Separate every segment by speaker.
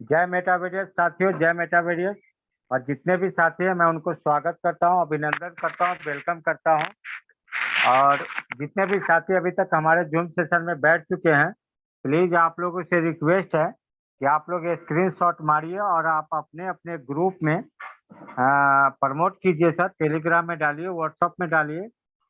Speaker 1: जय मेटावेरियस साथियों, जय मेटावेरियस। और जितने भी साथी हैं मैं उनको स्वागत करता हूं, अभिनंदन करता हूं, वेलकम करता हूं। और जितने भी साथी अभी तक हमारे जूम सेशन में बैठ चुके हैं, प्लीज आप लोगों से रिक्वेस्ट है कि आप लोग ये स्क्रीनशॉट मारिए और आप अपने अपने ग्रुप में प्रमोट कीजिए सर। टेलीग्राम में डालिए, व्हाट्सएप में डालिए।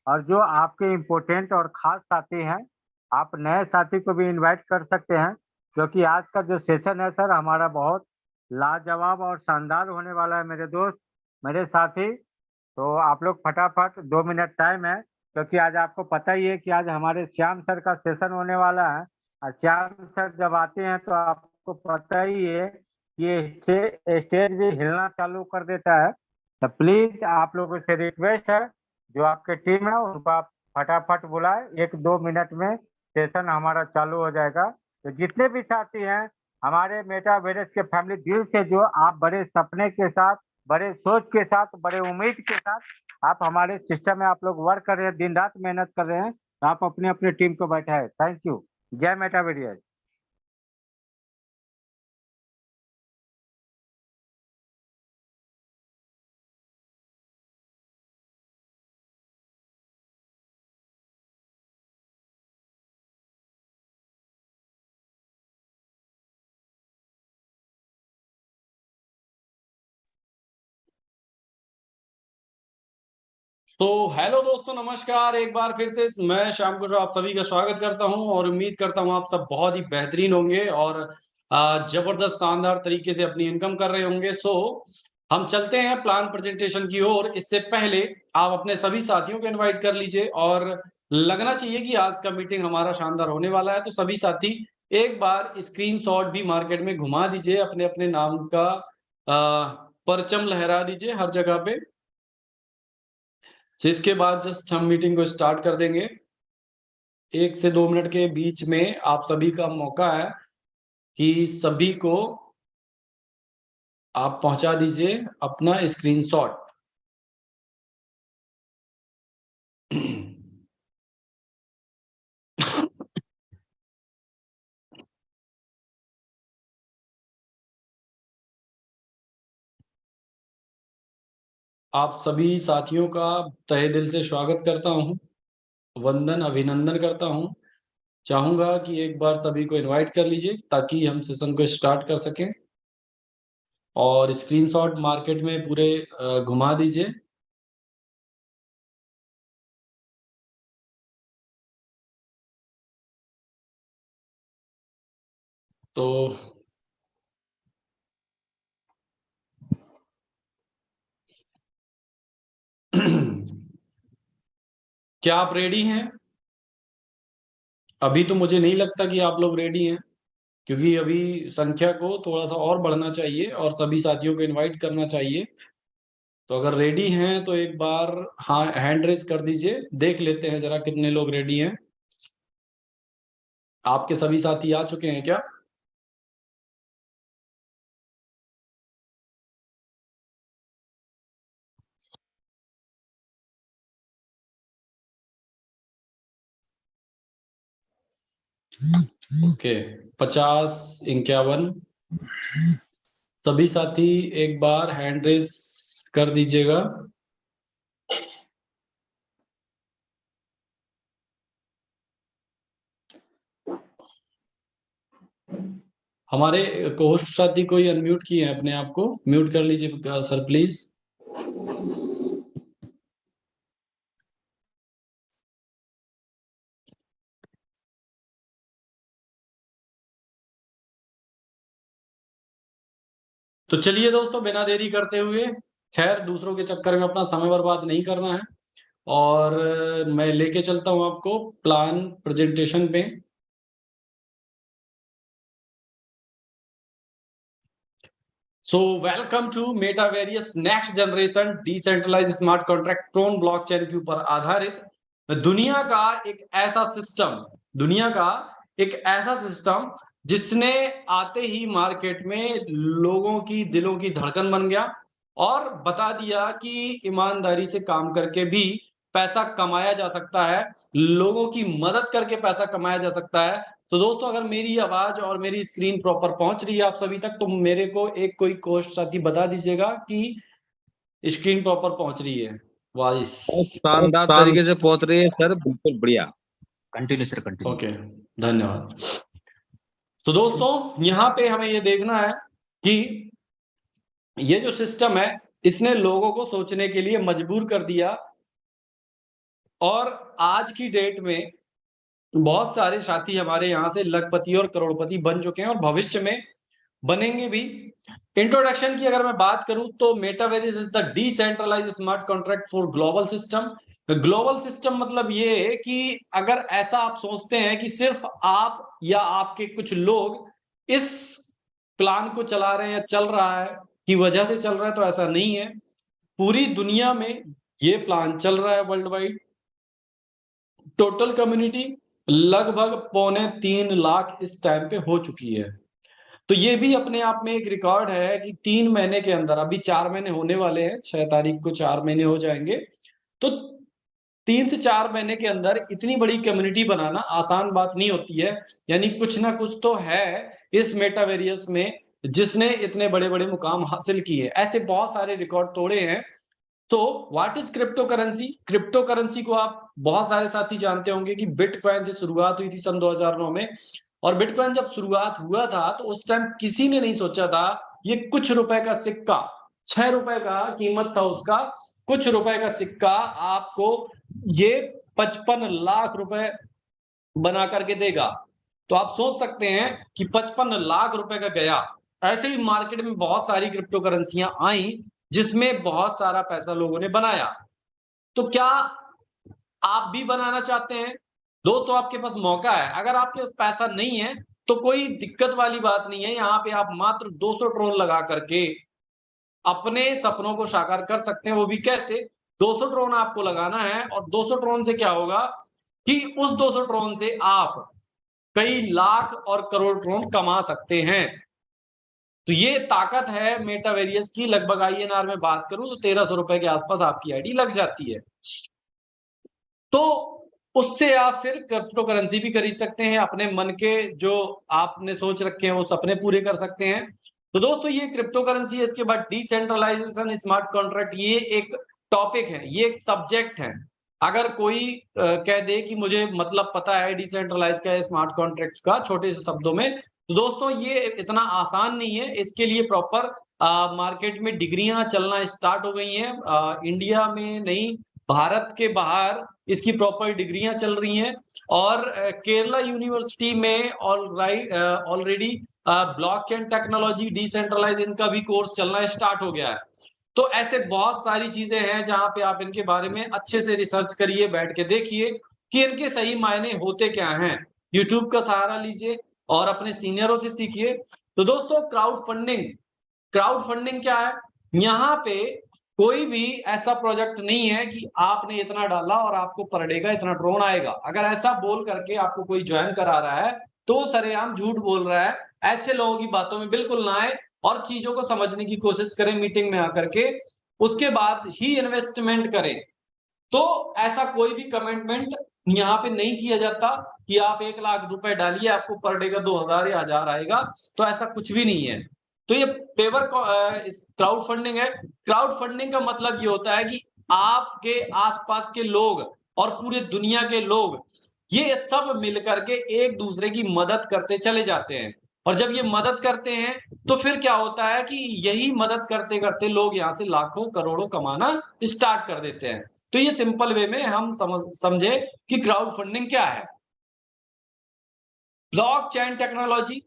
Speaker 1: और जो आपके इम्पोर्टेंट और खास साथी हैं, आप नए साथी को भी इनवाइट कर सकते हैं, क्योंकि आज का जो सेशन है सर हमारा बहुत लाजवाब और शानदार होने वाला है मेरे दोस्त, मेरे साथी। तो आप लोग फटाफट 2 मिनट टाइम है, क्योंकि आज आपको पता ही है कि आज हमारे श्याम सर का सेशन होने वाला है। और श्याम सर जब आते हैं तो आपको पता ही है कि ये स्टेज भी हिलना चालू कर देता है। तो प्लीज आप लोगों से रिक्वेस्ट है, जो आपके टीम है उनको आप फटाफट बुलाए, 1-2 मिनट में सेशन हमारा चालू हो जाएगा। तो जितने भी साथी हैं हमारे मेटावर्स के फैमिली, दिल से जो आप बड़े सपने के साथ, बड़े सोच के साथ, बड़े उम्मीद के साथ आप हमारे सिस्टम में आप लोग वर्क कर रहे हैं, दिन रात मेहनत कर रहे हैं, तो आप अपने अपने टीम को बैठाए। Thank you. जय मेटावेरियस।
Speaker 2: तो हेलो दोस्तों, नमस्कार। एक बार फिर से मैं शाम को आप सभी का स्वागत करता हूं और उम्मीद करता हूं आप सब बहुत ही बेहतरीन होंगे और जबरदस्त शानदार तरीके से अपनी इनकम कर रहे होंगे। हम चलते हैं प्लान प्रेजेंटेशन की ओर। इससे पहले आप अपने सभी साथियों को इनवाइट कर लीजिए और लगना चाहिए कि आज का मीटिंग हमारा शानदार होने वाला है। तो सभी साथी एक बार स्क्रीनशॉट भी मार्केट में घुमा दीजिए, अपने अपने नाम का परचम लहरा दीजिए हर जगह पे। इसके बाद जस्ट हम मीटिंग को स्टार्ट कर देंगे। 1 से 2 मिनट के बीच में आप सभी का मौका है कि सभी को आप पहुंचा दीजिए अपना स्क्रीनशॉट। आप सभी साथियों का तहे दिल से स्वागत करता हूं, वंदन अभिनंदन करता हूं। चाहूंगा कि एक बार सभी को इनवाइट कर लीजिए ताकि हम सेशन को स्टार्ट कर सकें और स्क्रीनशॉट मार्केट में पूरे घुमा दीजिए। तो क्या आप रेडी हैं? अभी तो मुझे नहीं लगता कि आप लोग रेडी हैं, क्योंकि अभी संख्या को थोड़ा-सा और बढ़ना चाहिए और सभी साथियों को इनवाइट करना चाहिए। तो अगर रेडी हैं तो एक बार हाँ, हैंड रेज़ कर दीजिए। देख लेते हैं ज़रा कितने लोग रेडी हैं। आपके सभी साथी आ चुके हैं क्या? ओके, 50, 51 सभी साथी एक बार हैंड रेज़ कर दीजिएगा। हमारे को-होस्ट साथी कोई अनम्यूट किए हैं अपने आप को? म्यूट कर लीजिए सर प्लीज़। तो चलिए दोस्तों, बिना देरी करते हुए, खैर दूसरों के चक्कर में अपना समय बर्बाद नहीं करना है और मैं लेके चलता हूँ आपको प्लान प्रेजेंटेशन पे। So welcome to Metaverious next generation decentralised smart contract Tron blockchain के ऊपर आधारित दुनिया का एक ऐसा सिस्टम, दुनिया का एक ऐसा सिस्टम जिसने आते ही मार्केट में लोगों की दिलों की धड़कन बन गया और बता दिया कि ईमानदारी से काम करके भी पैसा कमाया जा सकता है, लोगों की मदद करके पैसा कमाया जा सकता है। तो दोस्तों अगर मेरी आवाज और मेरी स्क्रीन प्रॉपर पहुंच रही है आप सभी तक, तो मेरे को एक कोई कोच साथी बता दीजिएगा कि स्क्रीन प्रॉपर पहुंच रही है। वाइस
Speaker 3: शानदार तरीके से पहुंच रही है सर, बिल्कुल बढ़िया।
Speaker 4: Continue sir, continue.
Speaker 2: ओके, धन्यवाद। तो दोस्तों यहाँ पे हमें ये देखना है कि ये जो सिस्टम है इसने लोगों को सोचने के लिए मजबूर कर दिया, और आज की डेट में बहुत सारे साथी हमारे यहाँ से लखपति और करोड़पति बन चुके हैं और भविष्य में बनेंगे भी। इंट्रोडक्शन की अगर मैं बात करूं तो metaverse is the decentralized smart contract for global system. Global system मतलब ये है कि अगर ऐसा आप सोचते हैं कि सिर्फ आप या आपके कुछ लोग इस प्लान को चला रहे हैं या चल रहा है की वजह से चल रहा है, तो ऐसा नहीं है। पूरी दुनिया में ये प्लान चल रहा है वर्ल्ड वाइड। टोटल कम्युनिटी लगभग 3.25 लाख इस टाइम पे हो चुकी है। तो ये भी अपने आप में एक रिकॉर्ड है कि 3 महीने के अंदर, अभी 4 महीने होने वाले हैं, 6 तारीख को 4 महीने हो जाएंगे, तो 3 से 4 महीने के अंदर इतनी बड़ी कम्युनिटी बनाना आसान बात नहीं होती है। यानी कुछ ना कुछ तो है इस मेटावेरियस में जिसने इतने बड़े बड़े मुकाम हासिल किए। ऐसे बहुत सारे रिकॉर्ड तोड़े हैं। तो what is crypto currency? Crypto currency को आप बहुत सारे साथी जानते होंगे कि बिटकॉइन से शुरुआत हुई थी सन 2009 में। और बिटकॉइन जब शुरुआत हुआ था तो उस टाइम किसी ने नहीं सोचा था ये कुछ रुपए का सिक्का, 6 रुपए का कीमत था उसका, कुछ रुपए का सिक्का आपको ये 55 लाख रुपए बना करके देगा। तो आप सोच सकते हैं कि 55 लाख रुपए का गया। ऐसे ही मार्केट में बहुत सारी क्रिप्टो करेंसियां आई जिसमें बहुत सारा पैसा लोगों ने बनाया। तो क्या आप भी बनाना चाहते हैं? दोस्तों आपके पास मौका है। अगर आपके पास पैसा नहीं है तो कोई दिक्कत वाली बात नहीं है। यहाँ पे आप मात्र 200 ट्रोन लगा करके अपने सपनों को साकार कर सकते हैं। वो भी कैसे? 200 ट्रोन आपको लगाना है और 200 ट्रोन से क्या होगा कि उस 200 ट्रोन से आप कई लाख और करोड़ ट्रोन कमा सकते हैं। तो ये ताकत है मेटावेरियस की। लगभग INR में बात करूं तो 1300 रुपए के आसपास आपकी आईडी लग जाती है। तो उससे आप फिर क्रिप्टो करेंसी भी खरीद सकते हैं। अपने मन के जो आपने सोच रखे हैं वो सपने पूरे कर सकते हैं। तो दोस्तों ये क्रिप्टो करेंसी है। इसके बाद डिसेंट्रलाइजेशन स्मार्ट कॉन्ट्रैक्ट, ये एक टॉपिक है, ये एक सब्जेक्ट है। अगर कोई कह दे कि मुझे मतलब पता है डिसेंट्रलाइज का है स्मार्ट कॉन्ट्रैक्ट का छोटे से शब्दों में, तो दोस्तों ये इतना आसान नहीं है। इसके लिए प्रॉपर मार्केट में डिग्रियां चलना स्टार्ट हो गई हैं। इंडिया में नहीं, भारत के बाहर इसकी प्रॉपर डिग्रियां चल रही हैं। और केरला यूनिवर्सिटी में ऑलरेडी ब्लॉकचेन टेक्नोलॉजी, डिसेंट्रलाइज, इनका भी कोर्स चलना स्टार्ट हो गया है। तो ऐसे बहुत सारी चीजें हैं जहां पे आप इनके बारे में अच्छे से रिसर्च करिए, बैठ के देखिए कि इनके सही मायने होते क्या हैं। यूट्यूब का सहारा लीजिए और अपने सीनियरों से सीखिए। तो दोस्तों क्राउड फंडिंग क्या है? यहाँ पे कोई भी ऐसा प्रोजेक्ट नहीं है कि आपने इतना डाला और आपको पर डे का इतना ड्रोन आएगा। अगर ऐसा बोल करके आपको कोई ज्वाइन करा रहा है तो सरेआम झूठ बोल रहा है। ऐसे लोगों की बातों में बिल्कुल ना आए और चीजों को समझने की कोशिश करें मीटिंग में आकर के, उसके बाद ही इन्वेस्टमेंट करें। तो ऐसा कोई भी कमिटमेंट यहाँ पे नहीं किया जाता कि आप 1 लाख रुपए डालिए आपको पर डे का 2000 या 1000 आएगा। तो ऐसा कुछ भी नहीं है। तो ये पेवर क्राउड फंडिंग है। क्राउड फंडिंग का मतलब ये होता है कि आपके आसपास के लोग और पूरे दुनिया के लोग ये सब मिलकर के एक दूसरे की मदद करते चले जाते हैं। और जब ये मदद करते हैं तो फिर क्या होता है कि यही मदद करते करते लोग यहाँ से लाखों करोड़ों कमाना स्टार्ट कर देते हैं। तो ये सिंपल वे में हम समझे कि क्राउड फंडिंग क्या है। ब्लॉकचेन टेक्नोलॉजी,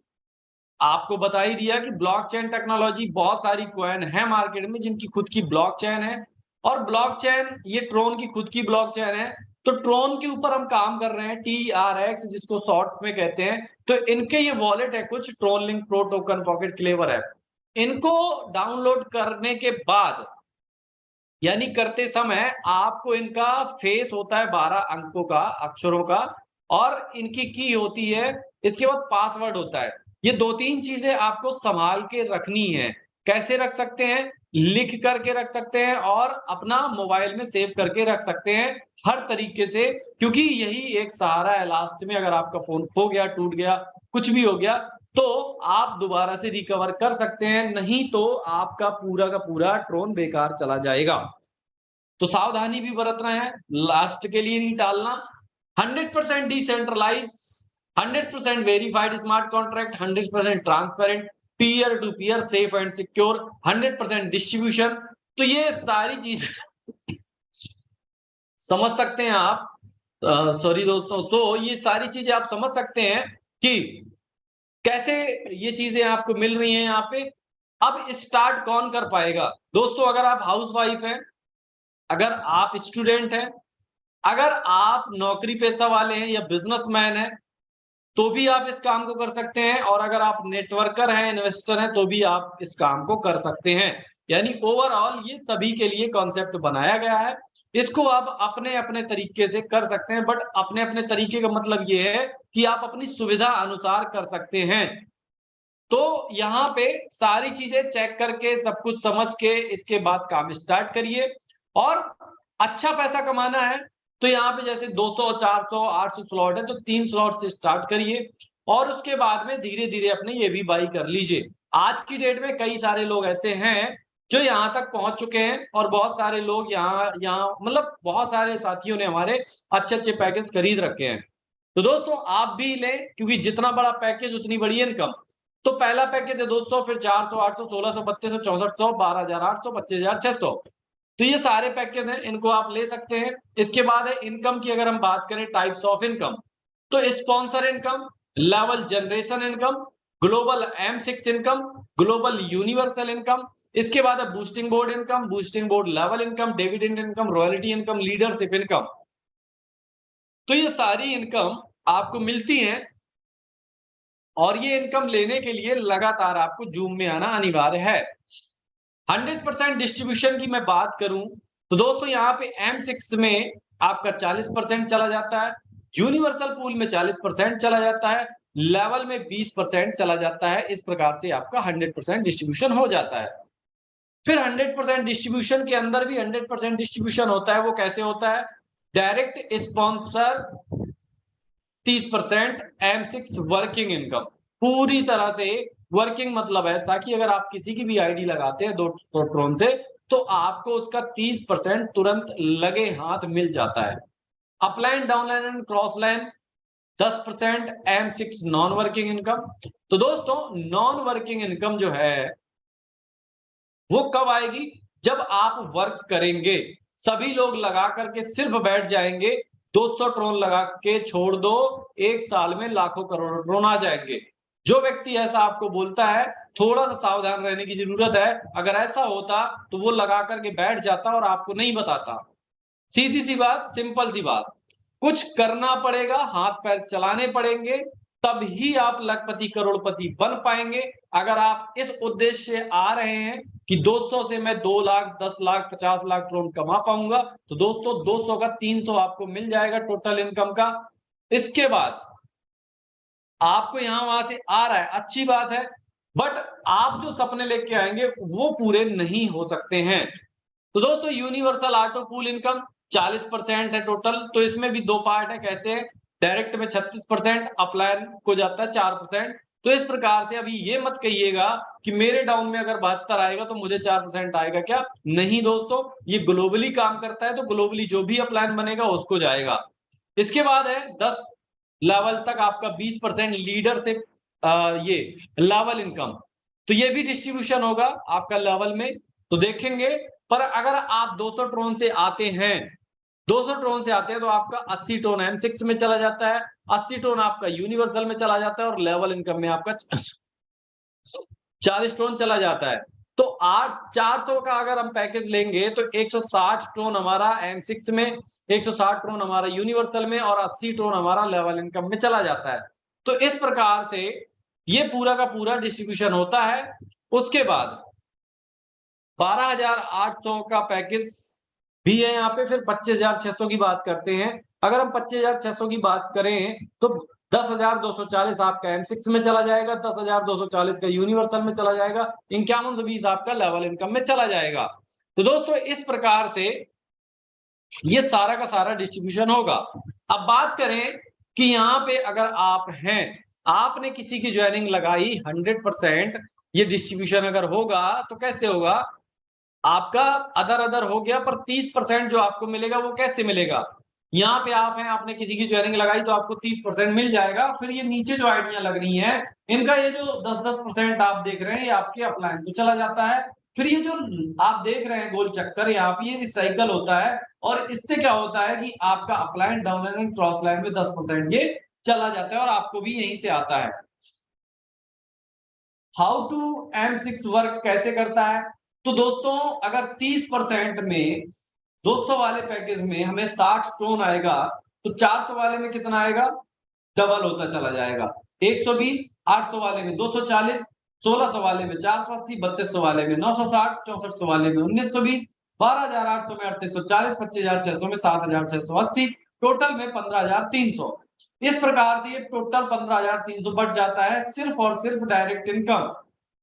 Speaker 2: आपको बता ही दिया कि ब्लॉकचेन टेक्नोलॉजी, बहुत सारी कॉइन है मार्केट में जिनकी खुद की ब्लॉकचेन है। और ब्लॉकचेन ये ट्रोन की खुद की ब्लॉकचेन है। तो ट्रोन के ऊपर हम काम कर रहे हैं, TRX जिसको शॉर्ट में कहते हैं। तो इनके ये वॉलेट है कुछ, Tron link pro token pocket Klever app. इनको डाउनलोड करने के बाद यानी करते समय आपको इनका फेस होता है 12 अंकों का, अक्षरों का, और इनकी की होती है। इसके बाद पासवर्ड होता है। ये 2-3 चीजें आपको संभाल के रखनी है। कैसे रख सकते हैं? लिख करके रख सकते हैं और अपना मोबाइल में सेव करके रख सकते हैं हर तरीके से, क्योंकि यही एक सहारा है लास्ट में। अगर आपका फोन खो गया, टूट गया, कुछ भी हो गया, तो आप दोबारा से रिकवर कर सकते हैं, नहीं तो आपका पूरा का पूरा ट्रोन बेकार चला जाएगा। तो सावधानी भी बरतना है, लास्ट के लिए नहीं टालना। 100% decentralize, 100% verified smart contract, 100% transparent, peer to peer, safe and secure, 100% distribution. तो ये सारी चीज समझ सकते हैं आप। सॉरी दोस्तों, तो ये सारी चीजें आप समझ सकते हैं कि कैसे ये चीजें आपको मिल रही हैं यहाँ पे। अब स्टार्ट कौन कर पाएगा दोस्तों? अगर आप हाउसवाइफ हैं, अगर आप स्टूडेंट हैं, अगर आप नौकरी पेशा वाले हैं या बिजनेसमैन हैं, तो भी आप इस काम को कर सकते हैं। और अगर आप नेटवर्कर हैं, इन्वेस्टर हैं, तो भी आप इस काम को कर सकते हैं। यानी ओवरऑल ये सभी के लिए कॉन्सेप्ट बनाया गया है। इसको आप अपने अपने तरीके से कर सकते हैं, बट अपने अपने तरीके का मतलब ये है कि आप अपनी सुविधा अनुसार कर सकते हैं। तो यहाँ पे सारी चीजें चेक करके, सब कुछ समझ के, इसके बाद काम स्टार्ट करिए। और अच्छा पैसा कमाना है तो यहाँ पे जैसे 200, 400, 800 स्लॉट है, तो 3 स्लॉट से स्टार्ट करिए और उसके बाद में धीरे धीरे अपने ये भी बाई कर लीजिए। आज की डेट में कई सारे लोग ऐसे हैं जो यहाँ तक पहुंच चुके हैं, और बहुत सारे लोग यहाँ मतलब बहुत सारे साथियों ने हमारे अच्छे अच्छे पैकेज खरीद रखे हैं। तो दोस्तों आप भी लें, क्योंकि जितना बड़ा पैकेज उतनी बड़ी इनकम। तो पहला पैकेज है 200, फिर 400, 800, 1600, 3200, 6400, 12800, 25600। तो ये सारे पैकेज हैं, इनको आप ले सकते हैं। इसके बाद है इनकम की, अगर हम बात करें टाइप्स ऑफ इनकम, तो sponsor income, level generation income, global M6 income, global universal income. इसके बाद है boosting board income, boosting board level income, dividend income, royalty income, leadership income. तो ये सारी इनकम आपको मिलती है, और ये इनकम लेने के लिए लगातार आपको जूम में आना अनिवार्य है। 100% डिस्ट्रीब्यूशन की मैं बात करूं तो दोस्तों यहाँ पे M6 में आपका 40% चला जाता है, यूनिवर्सल पूल में 40% चला जाता है, लेवल में 20% चला जाता है। इस प्रकार से आपका 100% डिस्ट्रीब्यूशन हो जाता है। फिर 100% डिस्ट्रीब्यूशन के अंदर भी 100% डिस्ट्रीब्यूशन होता है। वो कैसे होता है? Direct sponsor 30%, M6 working income पूरी तरह से वर्किंग, मतलब ऐसा कि अगर आप किसी की भी आईडी लगाते हैं 200 ट्रोन से, तो आपको उसका 30% तुरंत लगे हाथ मिल जाता है। Upline, downline and cross line 10%, M6 non working income. तो दोस्तों नॉन वर्किंग इनकम जो है वो कब आएगी? जब आप वर्क करेंगे। सभी लोग लगा करके सिर्फ बैठ जाएंगे, 200 ट्रोन लगा के छोड़ दो, 1 साल में लाखों करोड़ों ट्रोन आ जाएंगे। जो व्यक्ति ऐसा आपको बोलता है, थोड़ा सा सावधान रहने की जरूरत है। अगर ऐसा होता तो वो लगा करके बैठ जाता और आपको नहीं बताता। सीधी सी बात, सिंपल सी बात, कुछ करना पड़ेगा, हाथ पैर चलाने पड़ेंगे, तब ही आप लखपति करोड़पति बन पाएंगे। अगर आप इस उद्देश्य से आ रहे हैं कि 200 से मैं 2 लाख, 10 लाख, 50 लाख ट्रोन कमा पाऊंगा, तो दोस्तों 200 का 300 आपको मिल जाएगा टोटल इनकम का। इसके बाद आपको यहां वहां से आ रहा है, अच्छी बात है, बट आप जो सपने लेके आएंगे वो पूरे नहीं हो सकते हैं। तो दोस्तों यूनिवर्सल ऑटो पूल इनकम 40% है टोटल। तो इसमें भी 2 पार्ट है। कैसे है? डायरेक्ट में 36%, अपलाइन को जाता है 4%। तो इस प्रकार से अभी ये मत कहिएगा कि मेरे डाउन में अगर 72 आएगा तो मुझे 4% आएगा क्या? नहीं दोस्तों, ये ग्लोबली काम करता है, तो ग्लोबली जो भी अपलाइन बनेगा उसको जाएगा। इसके बाद है 10 लेवल तक आपका 20% लीडरशिप, ये लेवल इनकम। तो ये भी डिस्ट्रीब्यूशन होगा आपका लेवल में, तो देखेंगे। पर अगर आप 200 ट्रोन से आते हैं, 200 ट्रोन से आते हैं, तो आपका 80 टोन M6 में चला जाता है, 80 टोन आपका यूनिवर्सल में चला जाता है, और लेवल इनकम में आपका 40 टोन चला जाता है। तो 400 का अगर हम पैकेज लेंगे तो 160 टोन हमारा M6 में, 160 टोन हमारा यूनिवर्सल में, और 80 टोन हमारा लेवल इनकम में चला जाता है। तो इस प्रकार से ये पूरा का पूरा डिस्ट्रीब्यूशन होता है। उसके बाद 12,800 का पैकेज भी है यहाँ पे। फिर 25,600 की बात करते हैं। अगर हम 25,600 की बात करें तो 10,240 आपका M6 में चला जाएगा, 10,240 का यूनिवर्सल में चला जाएगा, 5120 आपका लेवल इनकम में चला जाएगा। तो दोस्तों इस प्रकार से ये सारा का सारा डिस्ट्रीब्यूशन होगा। अब बात करें कि यहाँ पे अगर आप हैं, आपने किसी की ज्वाइनिंग लगाई 100%, ये डिस्ट्रीब्यूशन अगर होगा तो कैसे होगा? आपका अदर हो गया, पर 30% जो आपको मिलेगा वो कैसे मिलेगा? यहाँ पे आप हैं, आपने किसी की ज्वाइनिंग लगाई तो आपको 30% मिल जाएगा। फिर ये नीचे जो आइडिया लग रही हैं, इनका ये जो 10% आप देख रहे हैं, ये आपके अपलाइन को चला जाता है। फिर ये जो आप देख रहे हैं गोल चक्कर, यहाँ पे ये रिसाइकल होता है, और इससे क्या होता है कि आपका upline down line and cross line में 10% ये चला जाता है, और आपको भी यहीं से आता है। हाउ टू M6 वर्क कैसे करता है? तो दोस्तों अगर 30% में 200 वाले पैकेज में हमें 60 टोन आएगा, तो 400 वाले में कितना आएगा? डबल होता चला जाएगा। 120, 800 वाले में 240, 1600 वाले में 480, 3200 वाले में 960, 6400 वाले में 1920, 12,800 में 3840, 25,600 में 7,680, टोटल में 15,300। इस प्रकार से ये टोटल 15,300 बढ़ जाता है सिर्फ और सिर्फ डायरेक्ट इनकम।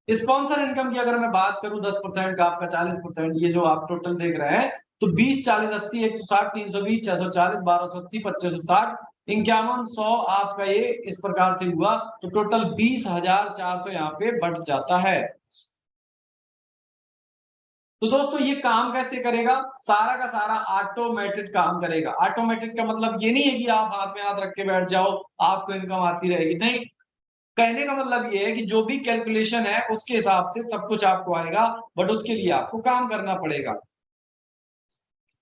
Speaker 2: स्पॉन्सर इनकम की अगर मैं बात करूं 10% का आपका 40%, ये जो आप टोटल देख रहे हैं, तो 20, 40, 80, 160, 320, 640, 1280, 2560, 5100 आपका ये इस प्रकार से हुआ, तो टोटल 20,400 यहाँ पे बढ़ जाता है। तो दोस्तों ये काम कैसे करेगा? सारा का सारा ऑटोमेटेड काम करेगा। ऑटोमेटेड का मतलब ये नहीं है कि आप हाथ में हाथ रख के बैठ जाओ, आपको इनकम आती रहेगी, नहीं। कहने का मतलब ये है कि जो भी कैलकुलेशन है उसके हिसाब से सब कुछ आपको आएगा, बट उसके लिए आपको काम करना पड़ेगा।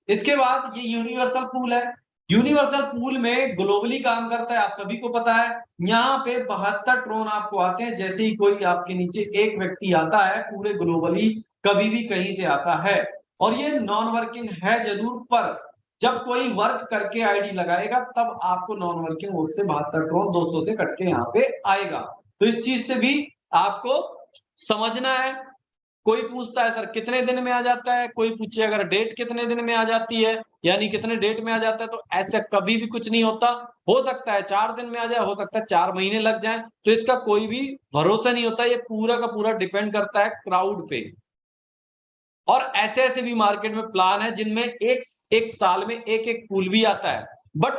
Speaker 2: इसके बाद ये यूनिवर्सल पूल है। यूनिवर्सल पूल में ग्लोबली काम करता है, आप सभी को पता है। यहाँ पे 72 ट्रोन आपको आते हैं, जैसे ही कोई आपके नीचे एक व्यक्ति आता है, पूरे ग्लोबली कभी भी कहीं से आता है। और ये नॉन वर्किंग है जरूर, पर जब कोई वर्क करके आईडी लगाएगा तब आपको नॉन वर्किंग मोड से 72 ट्रोन 200 से कट के यहाँ पे आएगा। तो इस चीज से भी आपको समझना है। कोई पूछता है सर कितने दिन में आ जाता है, कोई पूछे अगर डेट कितने दिन में आ जाती है, यानी कितने डेट में आ जाता है, तो ऐसा कभी भी कुछ नहीं होता। हो सकता है 4 दिन में आ जाए, हो सकता है 4 महीने लग जाए, तो इसका कोई भी भरोसा नहीं होता। ये पूरा का पूरा डिपेंड करता है क्राउड पे। और ऐसे ऐसे भी मार्केट में प्लान है जिनमें एक साल में एक पूल भी आता है। बट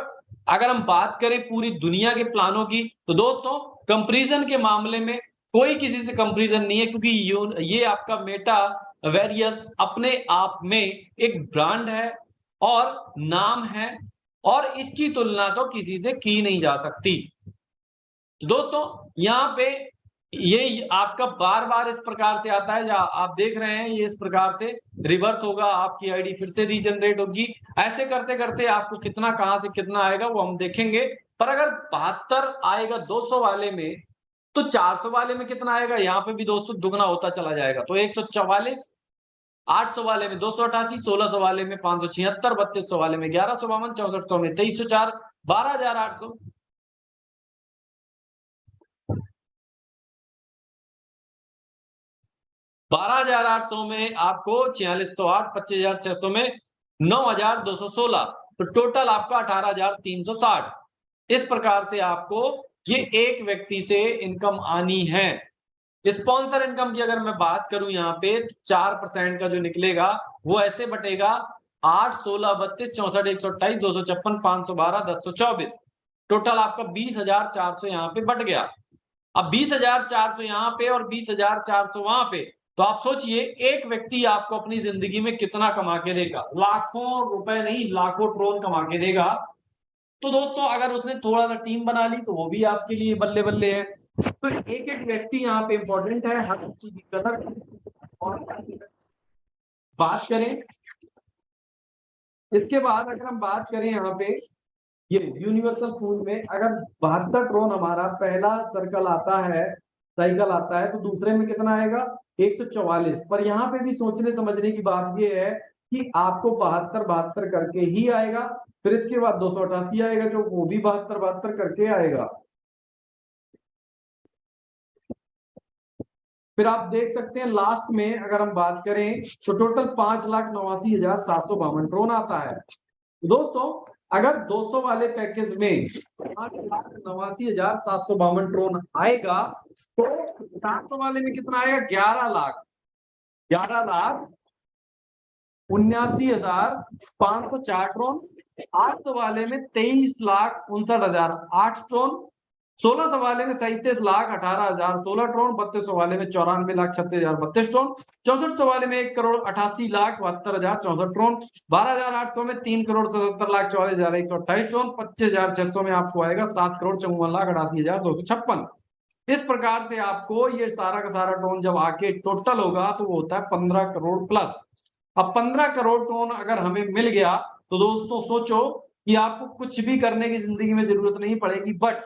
Speaker 2: अगर हम बात करें पूरी दुनिया के प्लानों की, तो दोस्तों कंपैरिजन के मामले में कोई किसी से कंपैरिजन नहीं है, क्योंकि ये आपका मेटा वेरियस अपने आप में एक ब्रांड है और नाम है, और इसकी तुलना तो किसी से की नहीं जा सकती। दोस्तों यहाँ पे ये आपका बार बार इस प्रकार से आता है, जहां आप देख रहे हैं ये इस प्रकार से रिवर्स होगा, आपकी आईडी फिर से रीजनरेट होगी। ऐसे करते करते आपको कितना कहां से कितना आएगा वो हम देखेंगे। पर अगर 72 आएगा 200 वाले में, तो 400 वाले में कितना आएगा? यहाँ पे भी दोस्तों दुगना होता चला जाएगा। तो 144, 800 वाले में 288, 1600 वाले में 576, 3200 वाले में 1152, 6400 में 2304, 12,800, 12,800 में आपको 4608, 25,600 में 9,216, तो टोटल आपका 18,360। इस प्रकार से आपको ये एक व्यक्ति से इनकम आनी है। स्पॉन्सर इनकम की अगर मैं बात करूं यहाँ पे, 4% का जो निकलेगा वो ऐसे बटेगा 8, 16, 32, 64, 128, 256, 512, 1024, टोटल आपका 20,400 यहाँ पे बट गया। अब 20,400 यहाँ पे और 20,400 वहां पे, तो आप सोचिए एक व्यक्ति आपको अपनी जिंदगी में कितना कमा के देगा? लाखों रुपए नहीं, लाखों ट्रोन कमा के देगा। तो दोस्तों अगर उसने थोड़ा सा टीम बना ली तो वो भी आपके लिए बल्ले बल्ले है। तो एक एक व्यक्ति यहाँ पे इंपॉर्टेंट है, हर चीज की कदर। और बात करें इसके बाद, अगर हम बात करें यहाँ पे ये यूनिवर्सल पूल में, अगर 72 ट्रोन हमारा पहला सर्कल आता है, साइकिल आता है, तो दूसरे में कितना आएगा? 144। पर यहाँ पे भी सोचने समझने की बात ये है कि आपको 72 करके ही आएगा। फिर इसके बाद 288 आएगा, जो वो भी 72 करके आएगा। फिर आप देख सकते हैं लास्ट में अगर हम बात करें तो टोटल 5,89,752 ट्रोन आता है। दोस्तों अगर 200 वाले पैकेज में 8,89,752 ट्रोन आएगा तो 700 वाले में कितना आएगा? 11,79,504 ट्रोन। 800 वाले में 23,59,008 ट्रोन। 1600 वाले में 37,18,016 ट्रोन। 3200 वाले में 94,36,032 ट्रोन। 6400 वाले में 1,88,72,064 ट्रोन। 12,800 में 3,77,44,128 ट्रोन। 25,600 में आपको आएगा 7,54,88,256। इस प्रकार से आपको ये सारा का सारा ट्रोन जब आके टोटल होगा तो वो होता है 15 करोड़ प्लस। अब 15 करोड़ ट्रोन अगर हमें मिल गया तो दोस्तों सोचो कि आपको कुछ भी करने की जिंदगी में जरूरत नहीं पड़ेगी, बट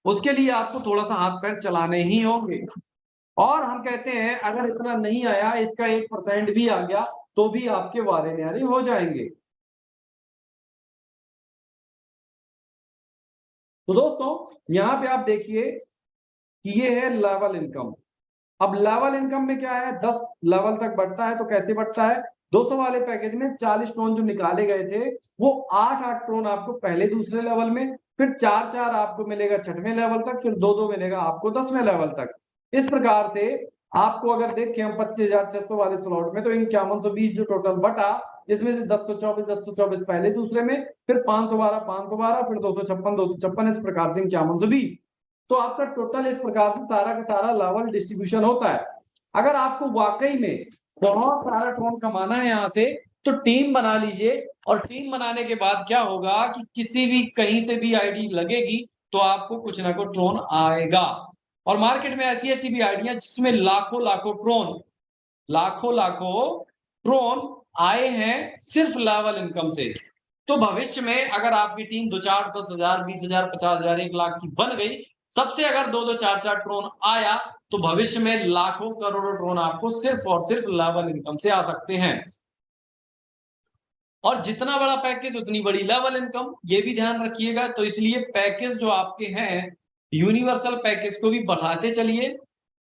Speaker 2: उसके लिए आपको थोड़ा सा हाथ पैर चलाने ही होंगे। और हम कहते हैं अगर इतना नहीं आया, इसका 1% भी आ गया तो भी आपके वारे न्यारे हो जाएंगे। तो दोस्तों यहां पे आप देखिए कि ये है लेवल इनकम। अब लेवल इनकम में क्या है, 10 लेवल तक बढ़ता है। तो कैसे बढ़ता है? 200 वाले पैकेज में 40 ट्रोन जो निकाले गए थे वो 8-8 ट्रोन आपको पहले दूसरे लेवल में, फिर 4-4 आपको मिलेगा 6वें लेवल तक, फिर 2-2 मिलेगा आपको 10वें लेवल तक। इस प्रकार से आपको अगर देखें हम 25,600 वाले स्लॉट में तो 5120 जो टोटल बटा, इसमें से 1024 पहले दूसरे में, फिर 512 फिर 256 इस प्रकार से 5120। तो आपका टोटल इस प्रकार से सारा का सारा लेवल डिस्ट्रीब्यूशन होता है। अगर आपको वाकई में बहुत सारा ट्रोन कमाना है यहां से तो टीम बना लीजिए, और टीम बनाने के बाद क्या होगा कि किसी भी कहीं से भी आईडी लगेगी तो आपको कुछ ना कुछ ट्रोन आएगा। और मार्केट में ऐसी ऐसी भी आईडियां जिसमें लाखों लाखों ट्रोन आए हैं सिर्फ लेवल इनकम से। तो भविष्य में अगर आपकी टीम 2-4 10,000 20,000 50,000 1 लाख की बन गई, सबसे अगर 2-2 4-4 ट्रोन आया तो भविष्य में लाखों करोड़ों ट्रोन आपको सिर्फ और सिर्फ लेवल इनकम से आ सकते हैं। और जितना बड़ा पैकेज उतनी बड़ी लेवल इनकम, ये भी ध्यान रखिएगा। तो इसलिए पैकेज जो आपके हैं यूनिवर्सल पैकेज को भी बढ़ाते चलिए।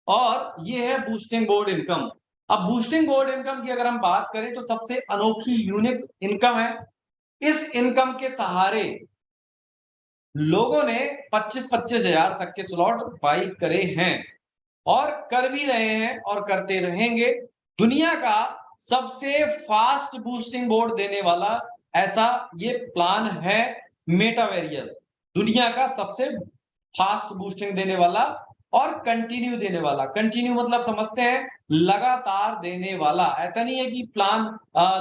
Speaker 2: और ये है बूस्टिंग बोर्ड इनकम। अब बूस्टिंग बोर्ड इनकम की अगर हम बात करें तो सबसे अनोखी यूनिक इनकम है। इस इनकम के सहारे लोगों ने 25-25 हजार तक के स्लॉट बाई करे हैं और कर भी रहे हैं और करते रहेंगे। दुनिया का सबसे फास्ट बूस्टिंग बोर्ड देने वाला ऐसा ये प्लान है मेटावेरियस। दुनिया का सबसे फास्ट बूस्टिंग देने वाला और कंटिन्यू देने वाला। कंटिन्यू मतलब समझते हैं लगातार देने वाला। ऐसा नहीं है कि प्लान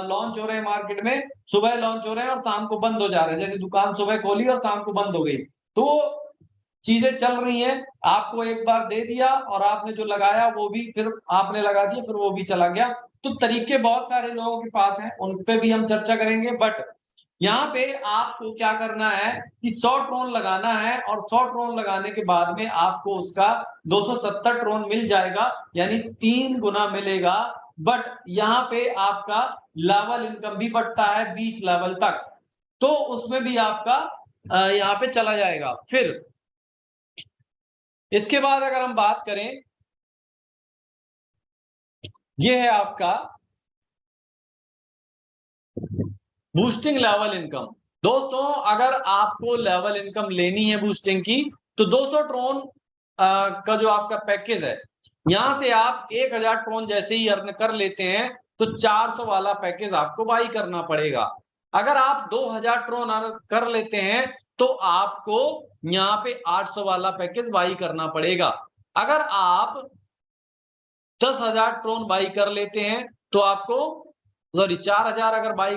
Speaker 2: लॉन्च हो रहे हैं मार्केट में, सुबह लॉन्च हो रहे हैं और शाम को बंद हो जा रहे हैं। जैसे दुकान सुबह खोली और शाम को बंद हो गई, तो चीजें चल रही हैं। आपको एक बार दे दिया और आपने जो लगाया वो भी फिर आपने लगा दिया, फिर वो भी चला गया। तो तरीके बहुत सारे लोगों के पास हैं, उन पे भी हम चर्चा करेंगे। बट यहाँ पे आपको क्या करना है कि 100 ट्रोन लगाना है और 100 ट्रोन लगाने के बाद में आपको उसका 270 ट्रोन मिल जाएगा, यानी 3 गुना मिलेगा। बट यहाँ पे आपका लेवल इनकम भी बढ़ता है 20 लेवल तक, तो उसमें भी आपका यहाँ पे चला जाएगा। फिर इसके बाद अगर हम बात करें, ये है आपका बूस्टिंग लेवल इनकम। दोस्तों अगर आपको लेवल इनकम लेनी है बूस्टिंग की तो 200 ट्रोन का जो आपका पैकेज है, यहां से आप 1000 ट्रोन जैसे ही अर्न कर लेते हैं तो 400 वाला पैकेज आपको बाई करना पड़ेगा। अगर आप 2000 ट्रोन अर्न कर लेते हैं तो आपको यहाँ पे 800 वाला पैकेज बाई करना पड़ेगा। अगर आप 10,000 ट्रोन बाई कर लेते हैं तो आपको 4000 अगर बाई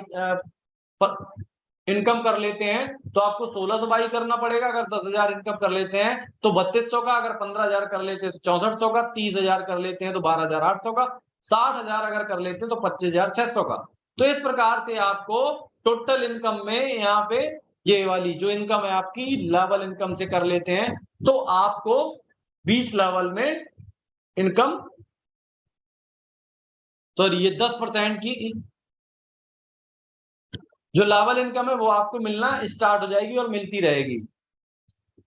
Speaker 2: इनकम कर लेते हैं तो आपको 1600 बाई करना पड़ेगा। अगर 10,000 इनकम कर लेते हैं तो 3200 का, अगर 15,000 कर लेते हैं तो 6400 का, 30,000 कर लेते हैं तो 12,800 का, 60,000 अगर कर लेते हैं तो 25,600 का। तो इस प्रकार से आपको टोटल इनकम में यहाँ पे ये वाली जो इनकम है आपकी लेवल इनकम से कर लेते हैं तो आपको 20 लेवल में इनकम, सॉरी ये 10% की जो लेवल इनकम है वो आपको मिलना स्टार्ट हो जाएगी और मिलती रहेगी।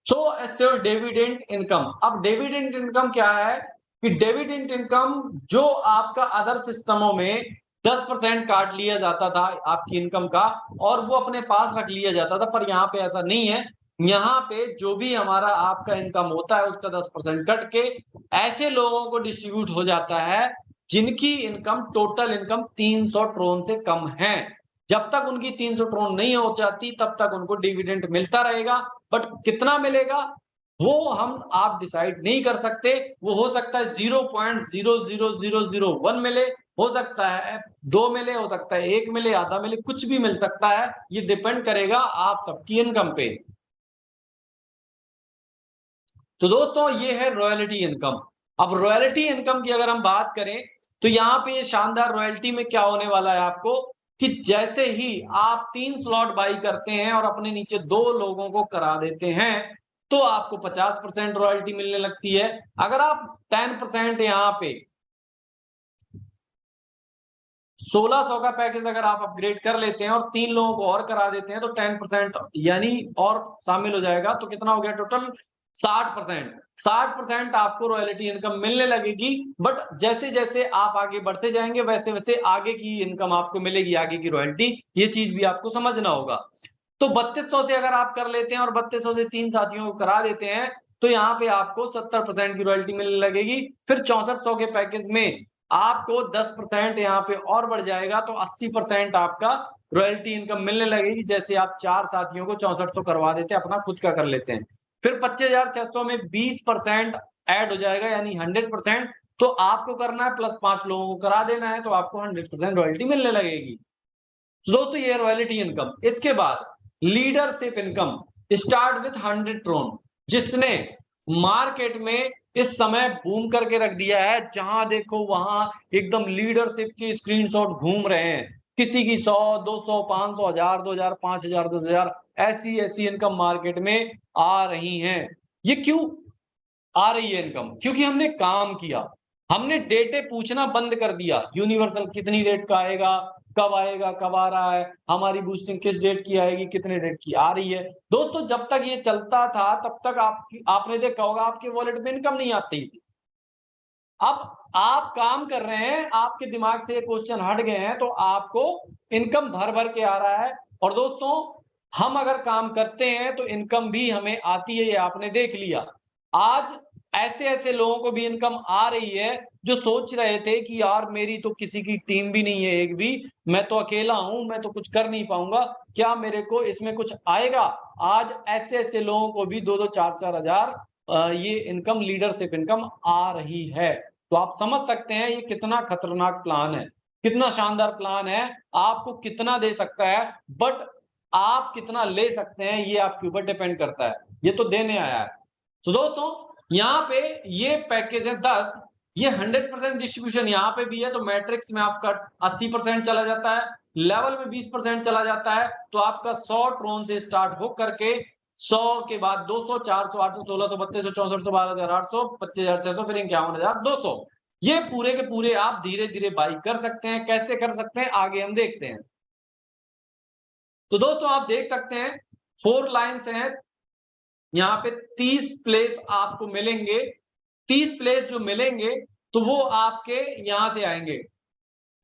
Speaker 2: सो एस्योर डिविडेंड इनकम। अब डिविडेंड इनकम क्या है कि डिविडेंड इनकम जो आपका अदर सिस्टमों में 10% काट लिया जाता था आपकी इनकम का और वो अपने पास रख लिया जाता था, पर यहाँ पे ऐसा नहीं है। यहाँ पे जो भी हमारा आपका इनकम होता है उसका 10% कट के ऐसे लोगों को डिस्ट्रीब्यूट हो जाता है जिनकी इनकम, टोटल इनकम 300 ट्रोन से कम है। जब तक उनकी 300 ट्रोन नहीं हो जाती तब तक उनको डिविडेंड मिलता रहेगा, बट कितना मिलेगा वो आप डिसाइड नहीं कर सकते। वो हो सकता है 0.00001 मिले, हो सकता है 2 मिले, हो सकता है 1 मिले, आधा मिले, कुछ भी मिल सकता है। ये डिपेंड करेगा आप सबकी इनकम पे। तो दोस्तों ये है रॉयल्टी इनकम। अब रॉयल्टी इनकम की अगर हम बात करें तो यहाँ पे ये शानदार रॉयल्टी में क्या होने वाला है आपको कि जैसे ही आप 3 स्लॉट बाई करते हैं और अपने नीचे 2 लोगों को करा देते हैं तो आपको 50% रॉयल्टी मिलने लगती है। अगर आप 10% यहाँ पे 1600 का पैकेज अगर आप अपग्रेड कर लेते हैं और 3 लोगों को और करा देते हैं तो 10% यानी और शामिल हो जाएगा, तो कितना हो गया टोटल 60%। 60% आपको रॉयल्टी इनकम मिलने लगेगी। बट जैसे जैसे आप आगे बढ़ते जाएंगे वैसे वैसे आगे की इनकम आपको मिलेगी, आगे की रॉयल्टी। ये चीज भी आपको समझना होगा। तो 3200 से अगर आप कर लेते हैं और 3200 से 3 साथियों को करा देते हैं तो यहाँ पे आपको 70% की रॉयल्टी मिलने लगेगी। फिर 6400 के पैकेज में आपको 10% यहाँ पे और बढ़ जाएगा तो 80% आपका रॉयल्टी इनकम मिलने लगेगी। जैसे आप 4 साथियों को 6400 करवा देते हैं, अपना खुद का कर लेते हैं। फिर 25,600 में 20% ऐड हो जाएगा यानी 100%। तो आपको करना है प्लस 5 लोगों को करा देना है तो आपको 100% रॉयल्टी मिलने लगेगी। तो दोस्तों ये रॉयल्टी इनकम। इसके बाद leadership income start with 100 Tron, जिसने मार्केट में इस समय बूम करके रख दिया है। जहां देखो वहां एकदम लीडरशिप के स्क्रीनशॉट घूम रहे हैं। किसी की 100, 200, 500, 1000, 2000, 5000, 10,000 ऐसी ऐसी इनकम मार्केट में आ रही हैं। ये क्यों आ रही है इनकम? क्योंकि हमने काम किया, हमने डेटे पूछना बंद कर दिया। यूनिवर्सल कितनी डेट का आएगा, कब आएगा, कब आ रहा है, हमारी बूस्टिंग किस डेट की आएगी, कितने डेट की आ रही है। दोस्तों जब तक ये चलता था तब तक आपने देखा होगा आपके वॉलेट में इनकम नहीं आती थी। अब आप काम कर रहे हैं, आपके दिमाग से ये क्वेश्चन हट गए हैं तो आपको इनकम भर भर के आ रहा है। और दोस्तों हम अगर काम करते हैं तो इनकम भी हमें आती है, ये आपने देख लिया। आज ऐसे ऐसे लोगों को भी इनकम आ रही है जो सोच रहे थे कि यार मेरी तो किसी की टीम भी नहीं है, एक भी, मैं तो अकेला हूं, मैं तो कुछ कर नहीं पाऊंगा, क्या मेरे को इसमें कुछ आएगा? आज ऐसे ऐसे लोगों को भी 2-2, 4-4 हजार ये इनकम, लीडरशिप इनकम आ रही है। तो आप समझ सकते हैं ये कितना खतरनाक प्लान है, कितना शानदार प्लान है। आपको कितना दे सकता है बट आप कितना ले सकते हैं ये आपके ऊपर डिपेंड करता है। ये तो देने आया है। तो दोस्तों यहाँ पे ये पैकेज है 10, ये 100% डिस्ट्रीब्यूशन यहाँ पे भी है। तो मैट्रिक्स में आपका 80% चला जाता है, लेवल में 20% चला जाता है। तो आपका 100 ट्रोन से स्टार्ट हो करके 100 के बाद 200, 400, 800, 1600, 3200, 6400, 12,800, 25,600, फिर 51,200। ये पूरे के पूरे आप धीरे धीरे बाई कर सकते हैं। कैसे कर सकते हैं आगे हम देखते हैं। तो दोस्तों आप देख सकते हैं 4 लाइन्स हैं यहाँ पे। 30 प्लेस आपको मिलेंगे। 30 प्लेस जो मिलेंगे तो वो आपके यहां से आएंगे,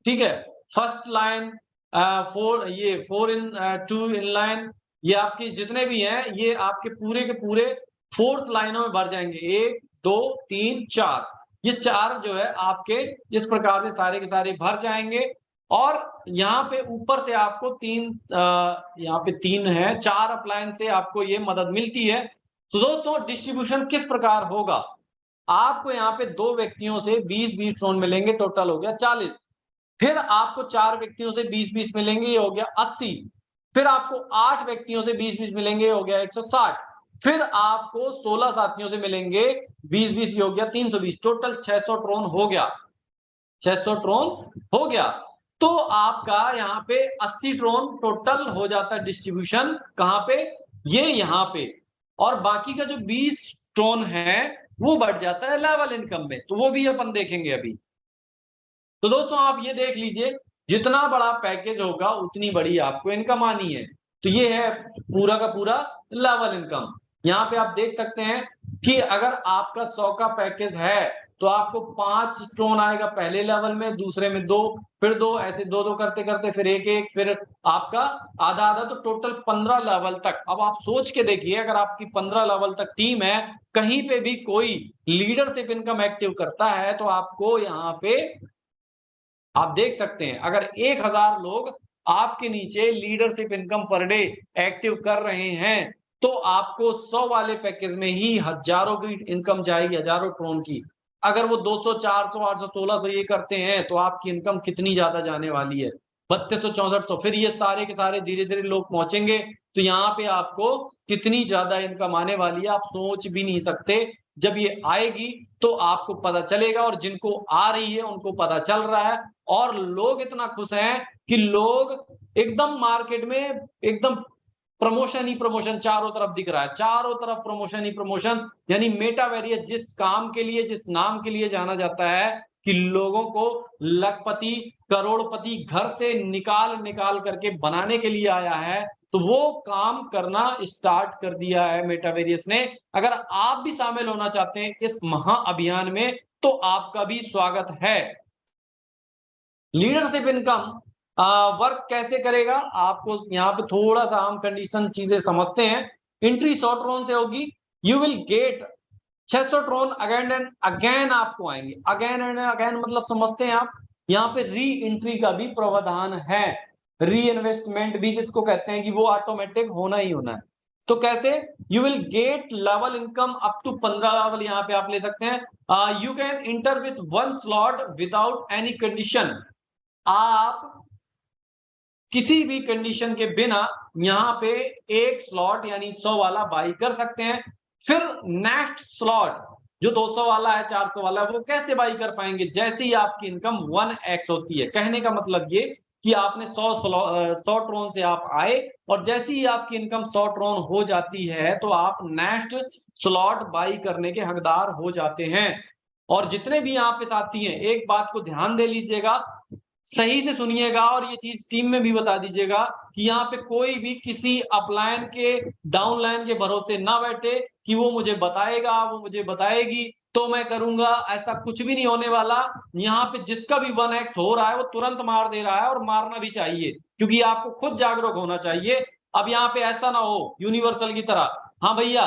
Speaker 2: ठीक है। First line 4 in 2 in line, ये आपके जितने भी हैं ये आपके पूरे के पूरे 4th लाइनों में भर जाएंगे। 1, 2, 3, 4, ये 4 जो है आपके इस प्रकार से सारे के सारे भर जाएंगे। और यहाँ पे ऊपर से आपको 3 यहाँ पे 3 है, 4 अप्लायंस से आपको ये मदद मिलती है। तो दोस्तों डिस्ट्रीब्यूशन किस प्रकार होगा? आपको यहाँ पे 2 व्यक्तियों से 20-20 ट्रोन मिलेंगे, टोटल हो गया 40। फिर आपको 4 व्यक्तियों से 20-20 मिलेंगे, ये हो गया 80। फिर आपको 8 व्यक्तियों से 20-20 मिलेंगे, ये हो गया 160। फिर आपको 16 साथियों से मिलेंगे 20-20, ये हो गया 320। टोटल 600 ट्रोन हो गया, 600 ट्रोन हो गया। तो आपका यहाँ पे 80 ट्रोन टोटल हो जाता है डिस्ट्रीब्यूशन। कहां पे? ये यहाँ पे। और बाकी का जो 20 ट्रोन है वो बढ़ जाता है लेवल इनकम में, तो वो भी अपन देखेंगे अभी। तो दोस्तों आप ये देख लीजिए, जितना बड़ा पैकेज होगा उतनी बड़ी आपको इनकम आनी है। तो ये है पूरा का पूरा लेवल इनकम। यहाँ पे आप देख सकते हैं कि अगर आपका 100 का पैकेज है तो आपको 5 ट्रोन आएगा पहले लेवल में, दूसरे में 2, फिर 2, ऐसे 2-2 करते करते फिर 1-1, फिर आपका आधा आधा, तो टोटल 15 लेवल तक। अब आप सोच के देखिए, अगर आपकी 15 लेवल तक टीम है, कहीं पे भी कोई लीडरशिप इनकम एक्टिव करता है, तो आपको यहाँ पे आप देख सकते हैं, अगर 1000 लोग आपके नीचे leadership income per day active कर रहे हैं, तो आपको 100 वाले पैकेज में ही हजारों की इनकम जाएगी, हजारों ट्रोन की। अगर वो 200, 400, 800, 1600 ये करते हैं, तो आपकी इनकम कितनी ज्यादा जाने वाली है, 3200, 6400। फिर ये सारे के सारे धीरे धीरे लोग पहुंचेंगे, तो यहाँ पे आपको कितनी ज्यादा इनकम आने वाली है, आप सोच भी नहीं सकते। जब ये आएगी तो आपको पता चलेगा, और जिनको आ रही है उनको पता चल रहा है, और लोग इतना खुश हैं कि लोग एकदम मार्केट में एकदम प्रमोशन ही प्रमोशन चारों तरफ दिख रहा है, चारों तरफ प्रमोशन ही प्रमोशन। यानी मेटावेरियस जिस काम के लिए, जिस नाम के लिए जाना जाता है कि लोगों को लखपति, करोड़पति घर से निकाल निकाल करके बनाने के लिए आया है, तो वो काम करना स्टार्ट कर दिया है मेटावेरियस ने। अगर आप भी शामिल होना चाहते हैं इस महाअभियान में, तो आपका भी स्वागत है। लीडरशिप इनकम वर्क कैसे करेगा, आपको यहाँ पे थोड़ा सा हम कंडीशन चीजें समझते हैं। एंट्री 100 ट्रोन से होगी, you will get 600 Tron again and again आपको आएंगे। अगेन एंड अगेन मतलब समझते हैं आप, यहाँ पे री एंट्री का भी प्रावधान है, री इन्वेस्टमेंट भी जिसको कहते हैं कि वो ऑटोमेटिक होना ही होना है। तो कैसे, you will get level income up to 15 level यहाँ पे आप ले सकते हैं। You can enter with 1 slot without any condition, आप किसी भी कंडीशन के बिना यहाँ पे 1 स्लॉट यानी 100 वाला बाई कर सकते हैं। फिर नेक्स्ट स्लॉट जो 200 वाला है, 400 वाला है, वो कैसे बाई कर पाएंगे, जैसे ही आपकी इनकम 1x होती है। कहने का मतलब ये कि आपने 100 ट्रोन से आप आए, और जैसे ही आपकी इनकम 100 ट्रोन हो जाती है, तो आप नेक्स्ट स्लॉट बाई करने के हकदार हो जाते हैं। और जितने भी यहाँ पे साथी हैं, एक बात को ध्यान दे लीजिएगा, सही से सुनिएगा, और ये चीज टीम में भी बता दीजिएगा कि यहाँ पे कोई भी किसी अपलाइन के डाउनलाइन के भरोसे ना बैठे कि वो मुझे बताएगा, वो मुझे बताएगी तो मैं करूंगा। ऐसा कुछ भी नहीं होने वाला। यहाँ पे जिसका भी 1x हो रहा है वो तुरंत मार दे रहा है, और मारना भी चाहिए, क्योंकि आपको खुद जागरूक होना चाहिए। अब यहाँ पे ऐसा ना हो यूनिवर्सल की तरह, हाँ भैया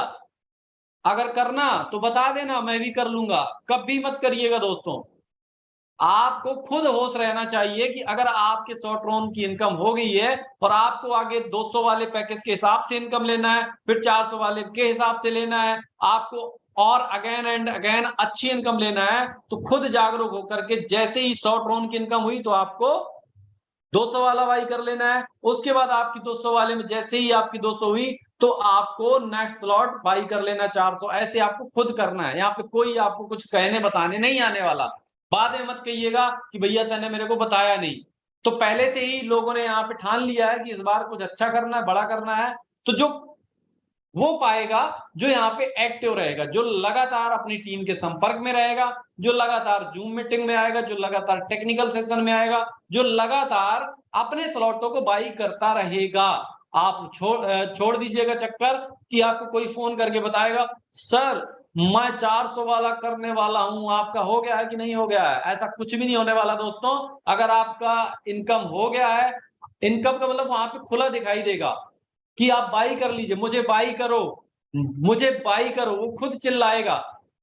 Speaker 2: अगर करना तो बता देना, मैं भी कर लूंगा। कभी मत करिएगा दोस्तों, आपको खुद होश रहना चाहिए कि अगर आपके 100 ट्रोन की इनकम हो गई है, और आपको आगे 200 वाले पैकेज के हिसाब से इनकम लेना है, फिर 400 वाले के हिसाब से लेना है आपको, और अगेन एंड अगेन अच्छी इनकम लेना है, तो खुद जागरूक होकर के जैसे ही 100 ट्रोन की इनकम हुई, तो आपको 200 वाला बाई कर लेना है। उसके बाद आपकी 200 वाले में जैसे ही आपकी 200 हुई, तो आपको नेक्स्ट स्लॉट बाई कर लेना 400। ऐसे आपको खुद करना है, यहाँ पे कोई आपको कुछ कहने बताने नहीं आने वाला। बाद में मत कहिएगा कि भैया तूने मेरे को बताया नहीं। तो पहले से ही लोगों ने यहाँ पे ठान लिया है कि इस बार कुछ अच्छा करना है, बड़ा करना है, तो जो वो पाएगा जो यहाँ पे एक्टिव रहेगा, जो लगातार अपनी टीम के संपर्क में रहेगा, जो लगातार जूम मीटिंग में आएगा, जो लगातार टेक्निकल सेशन में आएगा, जो लगातार अपने स्लॉटों को बाई करता रहेगा। आप छोड़ दीजिएगा चक्कर कि आपको कोई फोन करके बताएगा सर मैं 400 वाला करने वाला हूं, आपका हो गया है कि नहीं हो गया है। ऐसा कुछ भी नहीं होने वाला दोस्तों। अगर आपका इनकम हो गया है, इनकम का मतलब वहां पे खुला दिखाई देगा कि आप बाई कर लीजिए, मुझे बाई करो, मुझे बाई करो, वो खुद चिल्लाएगा।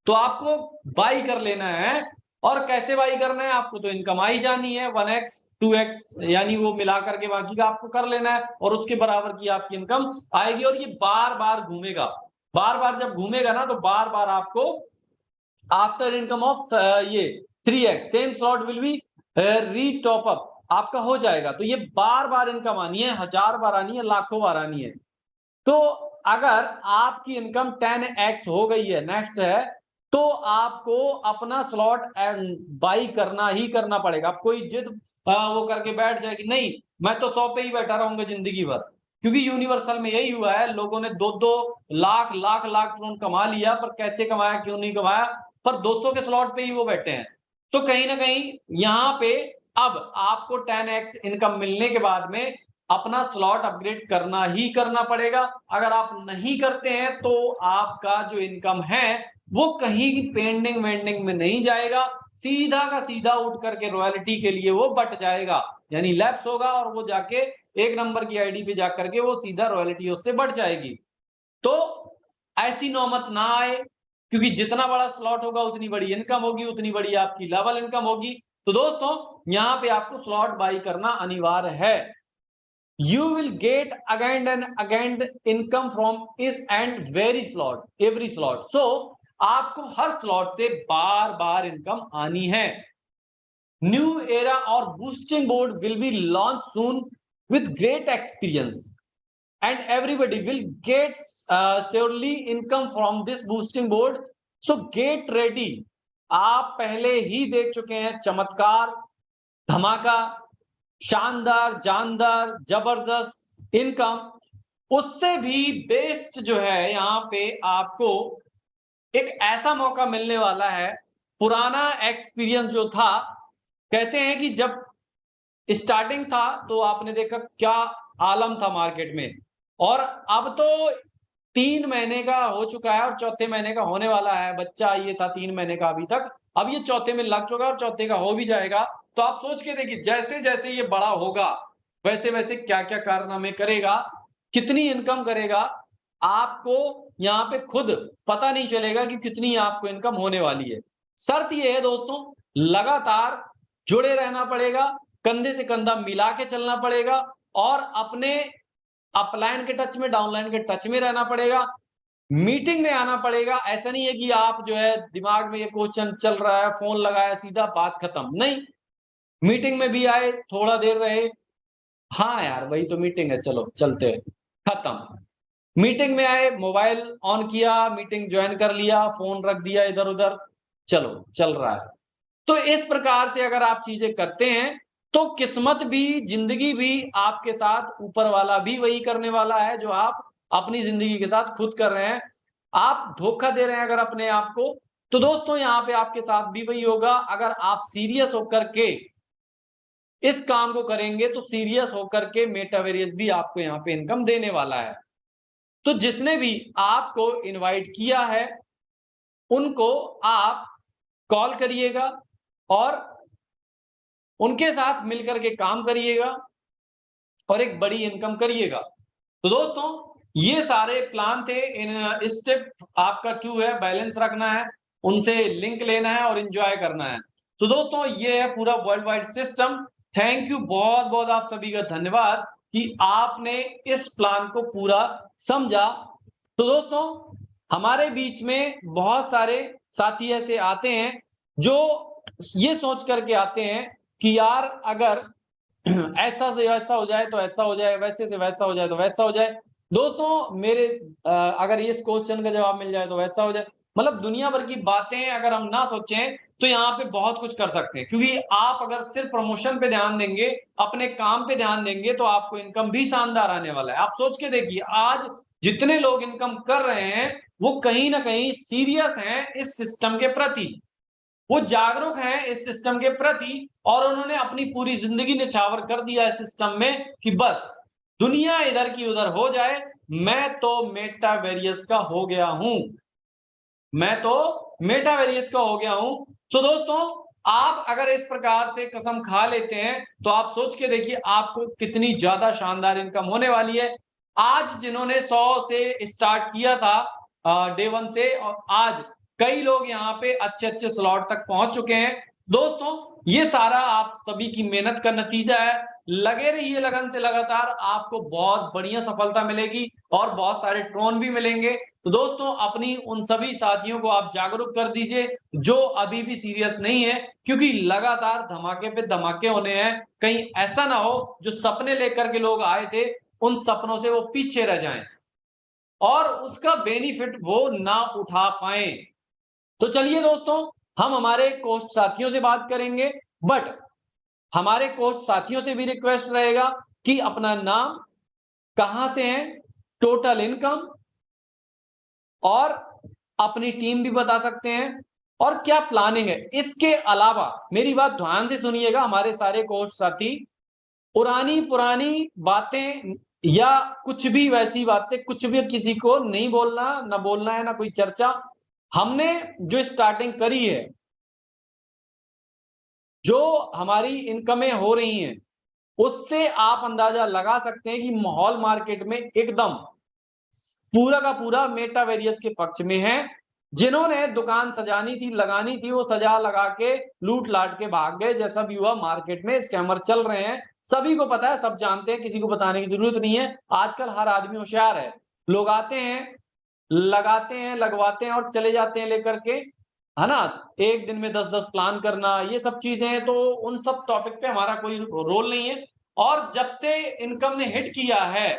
Speaker 2: तो आपको बाई कर लेना है। और कैसे बाई करना है, आपको तो इनकम आई जानी है 1x 2x, यानी वो मिलाकर के बाकी का आपको कर लेना है, और उसके बराबर की आपकी इनकम आएगी। और ये बार बार घूमेगा, बार बार जब घूमेगा ना, तो बार बार आपको आफ्टर इनकम ऑफ ये 3x same slot will be री टॉप अप आपका हो जाएगा। तो ये बार बार इनकम आनी है, 1000 बार आनी है, लाखों बार आनी है। तो अगर आपकी इनकम 10x हो गई है, नेक्स्ट है, तो आपको अपना स्लॉट बाई करना ही करना पड़ेगा। आप कोई जिद वो करके बैठ जाए कि नहीं मैं तो 100 पे ही बैठा रहूंगा जिंदगी भर, क्योंकि यूनिवर्सल में यही हुआ है। लोगों ने 2-2 लाख लाख लाख ट्रोन कमा लिया, पर कैसे कमाया, क्यों नहीं कमाया, पर 200 के स्लॉट पे ही वो बैठे हैं। तो कहीं ना कहीं यहाँ पे अब आपको 10x इनकम मिलने के बाद में अपना स्लॉट अपग्रेड करना ही करना पड़ेगा। अगर आप नहीं करते हैं तो आपका जो इनकम है वो कहीं पेंडिंग वेंडिंग में नहीं जाएगा, सीधा का सीधा उठ करके रॉयल्टी के लिए वो बट जाएगा, यानी लैप्स होगा और वो जाके एक नंबर की आईडी पे जाकर के वो सीधा रॉयल्टी उससे बढ़ जाएगी। तो ऐसी नौबत ना आए, क्योंकि जितना बड़ा स्लॉट होगा उतनी बड़ी इनकम होगी, उतनी बड़ी आपकी लेवल इनकम होगी। तो दोस्तों यहां पे आपको स्लॉट बाई करना अनिवार्य है। You will get again and again income from is and very slot, every slot. So आपको हर स्लॉट से बार बार इनकम आनी है। न्यू एरा और boosting board will be launch soon with great experience and everybody will get surely income from this boosting board. So get ready. आप पहले ही देख चुके हैं चमत्कार, धमाका, शानदार, जानदार, जबरदस्त इनकम, उससे भी बेस्ट जो है यहाँ पे आपको एक ऐसा मौका मिलने वाला है। पुराना एक्सपीरियंस जो था, कहते हैं कि जब स्टार्टिंग था तो आपने देखा क्या आलम था मार्केट में, और अब तो 3 महीने का हो चुका है और चौथे महीने का होने वाला है। बच्चा ये था 3 महीने का अभी तक, अब ये चौथे में लग चुका है और चौथे का हो भी जाएगा। तो आप सोच के देखिए, जैसे जैसे ये बड़ा होगा वैसे वैसे क्या क्या कारनामे करेगा, कितनी इनकम करेगा, आपको यहाँ पे खुद पता नहीं चलेगा कि कितनी आपको इनकम होने वाली है। शर्त ये है दोस्तों, लगातार जुड़े रहना पड़ेगा, कंधे से कंधा मिला के चलना पड़ेगा और अपने अपलाइन के टच में, डाउनलाइन के टच में रहना पड़ेगा, मीटिंग में आना पड़ेगा। ऐसा नहीं है कि आप जो है दिमाग में ये क्वेश्चन चल रहा है, फोन लगाया, सीधा बात खत्म, नहीं। मीटिंग में भी आए, थोड़ा देर रहे, हाँ यार वही तो मीटिंग है, चलो चलते हैं, खत्म। मीटिंग में आए, मोबाइल ऑन किया, मीटिंग ज्वाइन कर लिया, फोन रख दिया इधर उधर, चलो चल रहा है। तो इस प्रकार से अगर आप चीजें करते हैं तो किस्मत भी, जिंदगी भी आपके साथ, ऊपर वाला भी वही करने वाला है जो आप अपनी जिंदगी के साथ खुद कर रहे हैं। आप धोखा दे रहे हैं अगर अपने आप को, तो दोस्तों यहाँ पे आपके साथ भी वही होगा। अगर आप सीरियस होकर के इस काम को करेंगे तो सीरियस होकर के मेटावेरियस भी आपको यहाँ पे इनकम देने वाला है। तो जिसने भी आपको इनवाइट किया है उनको आप कॉल करिएगा और उनके साथ मिलकर के काम करिएगा और एक बड़ी इनकम करिएगा। तो दोस्तों ये सारे प्लान थे। इन स्टेप आपका 2 है, बैलेंस रखना है, उनसे लिंक लेना है और एंजॉय करना है। तो दोस्तों ये है पूरा world wide system. Thank you, बहुत बहुत आप सभी का धन्यवाद कि आपने इस प्लान को पूरा समझा। तो दोस्तों हमारे बीच में बहुत सारे साथी ऐसे आते हैं जो ये सोच करके आते हैं कि यार अगर ऐसा से वैसा हो जाए तो ऐसा हो जाए, वैसे से वैसा हो जाए तो वैसा हो जाए। दोस्तों मेरे अगर इस क्वेश्चन का जवाब मिल जाए तो वैसा हो जाए, मतलब दुनिया भर की बातें अगर हम ना सोचें तो यहाँ पे बहुत कुछ कर सकते हैं। क्योंकि आप अगर सिर्फ प्रमोशन पे ध्यान देंगे, अपने काम पे ध्यान देंगे, तो आपको इनकम भी शानदार आने वाला है। आप सोच के देखिए, आज जितने लोग इनकम कर रहे हैं वो कहीं ना कहीं सीरियस हैं इस सिस्टम के प्रति, वो जागरूक हैं इस सिस्टम के प्रति, और उन्होंने अपनी पूरी जिंदगी निछावर कर दिया है सिस्टम में कि बस दुनिया इधर की उधर हो जाए, मैं तो मेटावेरियस का हो गया हूं, मैं तो मेटावेरियस का हो गया हूं। तो दोस्तों आप अगर इस प्रकार से कसम खा लेते हैं तो आप सोच के देखिए आपको कितनी ज्यादा शानदार इनकम होने वाली है। आज जिन्होंने 100 से स्टार्ट किया था डे 1 से, और आज कई लोग यहाँ पे अच्छे अच्छे स्लॉट तक पहुंच चुके हैं। दोस्तों ये सारा आप सभी की मेहनत का नतीजा है। लगे रहिए लगन से, लगातार आपको बहुत बढ़िया सफलता मिलेगी और बहुत सारे ट्रोन भी मिलेंगे। तो दोस्तों अपनी उन सभी साथियों को आप जागरूक कर दीजिए जो अभी भी सीरियस नहीं है, क्योंकि लगातार धमाके पे धमाके होने हैं। कहीं ऐसा ना हो जो सपने लेकर के लोग आए थे उन सपनों से वो पीछे रह जाएं और उसका बेनिफिट वो ना उठा पाए। तो चलिए दोस्तों हम हमारे कोच साथियों से बात करेंगे, बट हमारे कोच साथियों से भी रिक्वेस्ट रहेगा कि अपना नाम, कहां से हैं, टोटल इनकम और अपनी टीम भी बता सकते हैं और क्या प्लानिंग है। इसके अलावा मेरी बात ध्यान से सुनिएगा हमारे सारे कोच साथी, पुरानी पुरानी बातें या कुछ भी वैसी बातें, कुछ भी किसी को नहीं बोलना, ना बोलना है, ना कोई चर्चा। हमने जो स्टार्टिंग करी है, जो हमारी इनकमें हो रही हैं, उससे आप अंदाजा लगा सकते हैं कि माहौल मार्केट में एकदम पूरा का पूरा मेटावेरियस के पक्ष में है। जिन्होंने दुकान सजानी थी, लगानी थी, वो सजा लगा के लूट लाट के भाग गए। जैसा भी हुआ, मार्केट में स्कैमर चल रहे हैं, सभी को पता है, सब जानते हैं, किसी को बताने की जरूरत नहीं है। आजकल हर आदमी होशियार है। लोग आते हैं, लगाते हैं, लगवाते हैं और चले जाते हैं लेकर के, है ना। एक दिन में 10-10 प्लान करना, ये सब चीजें हैं। तो उन सब टॉपिक पे हमारा कोई रोल नहीं है। और जब से इनकम ने हिट किया है,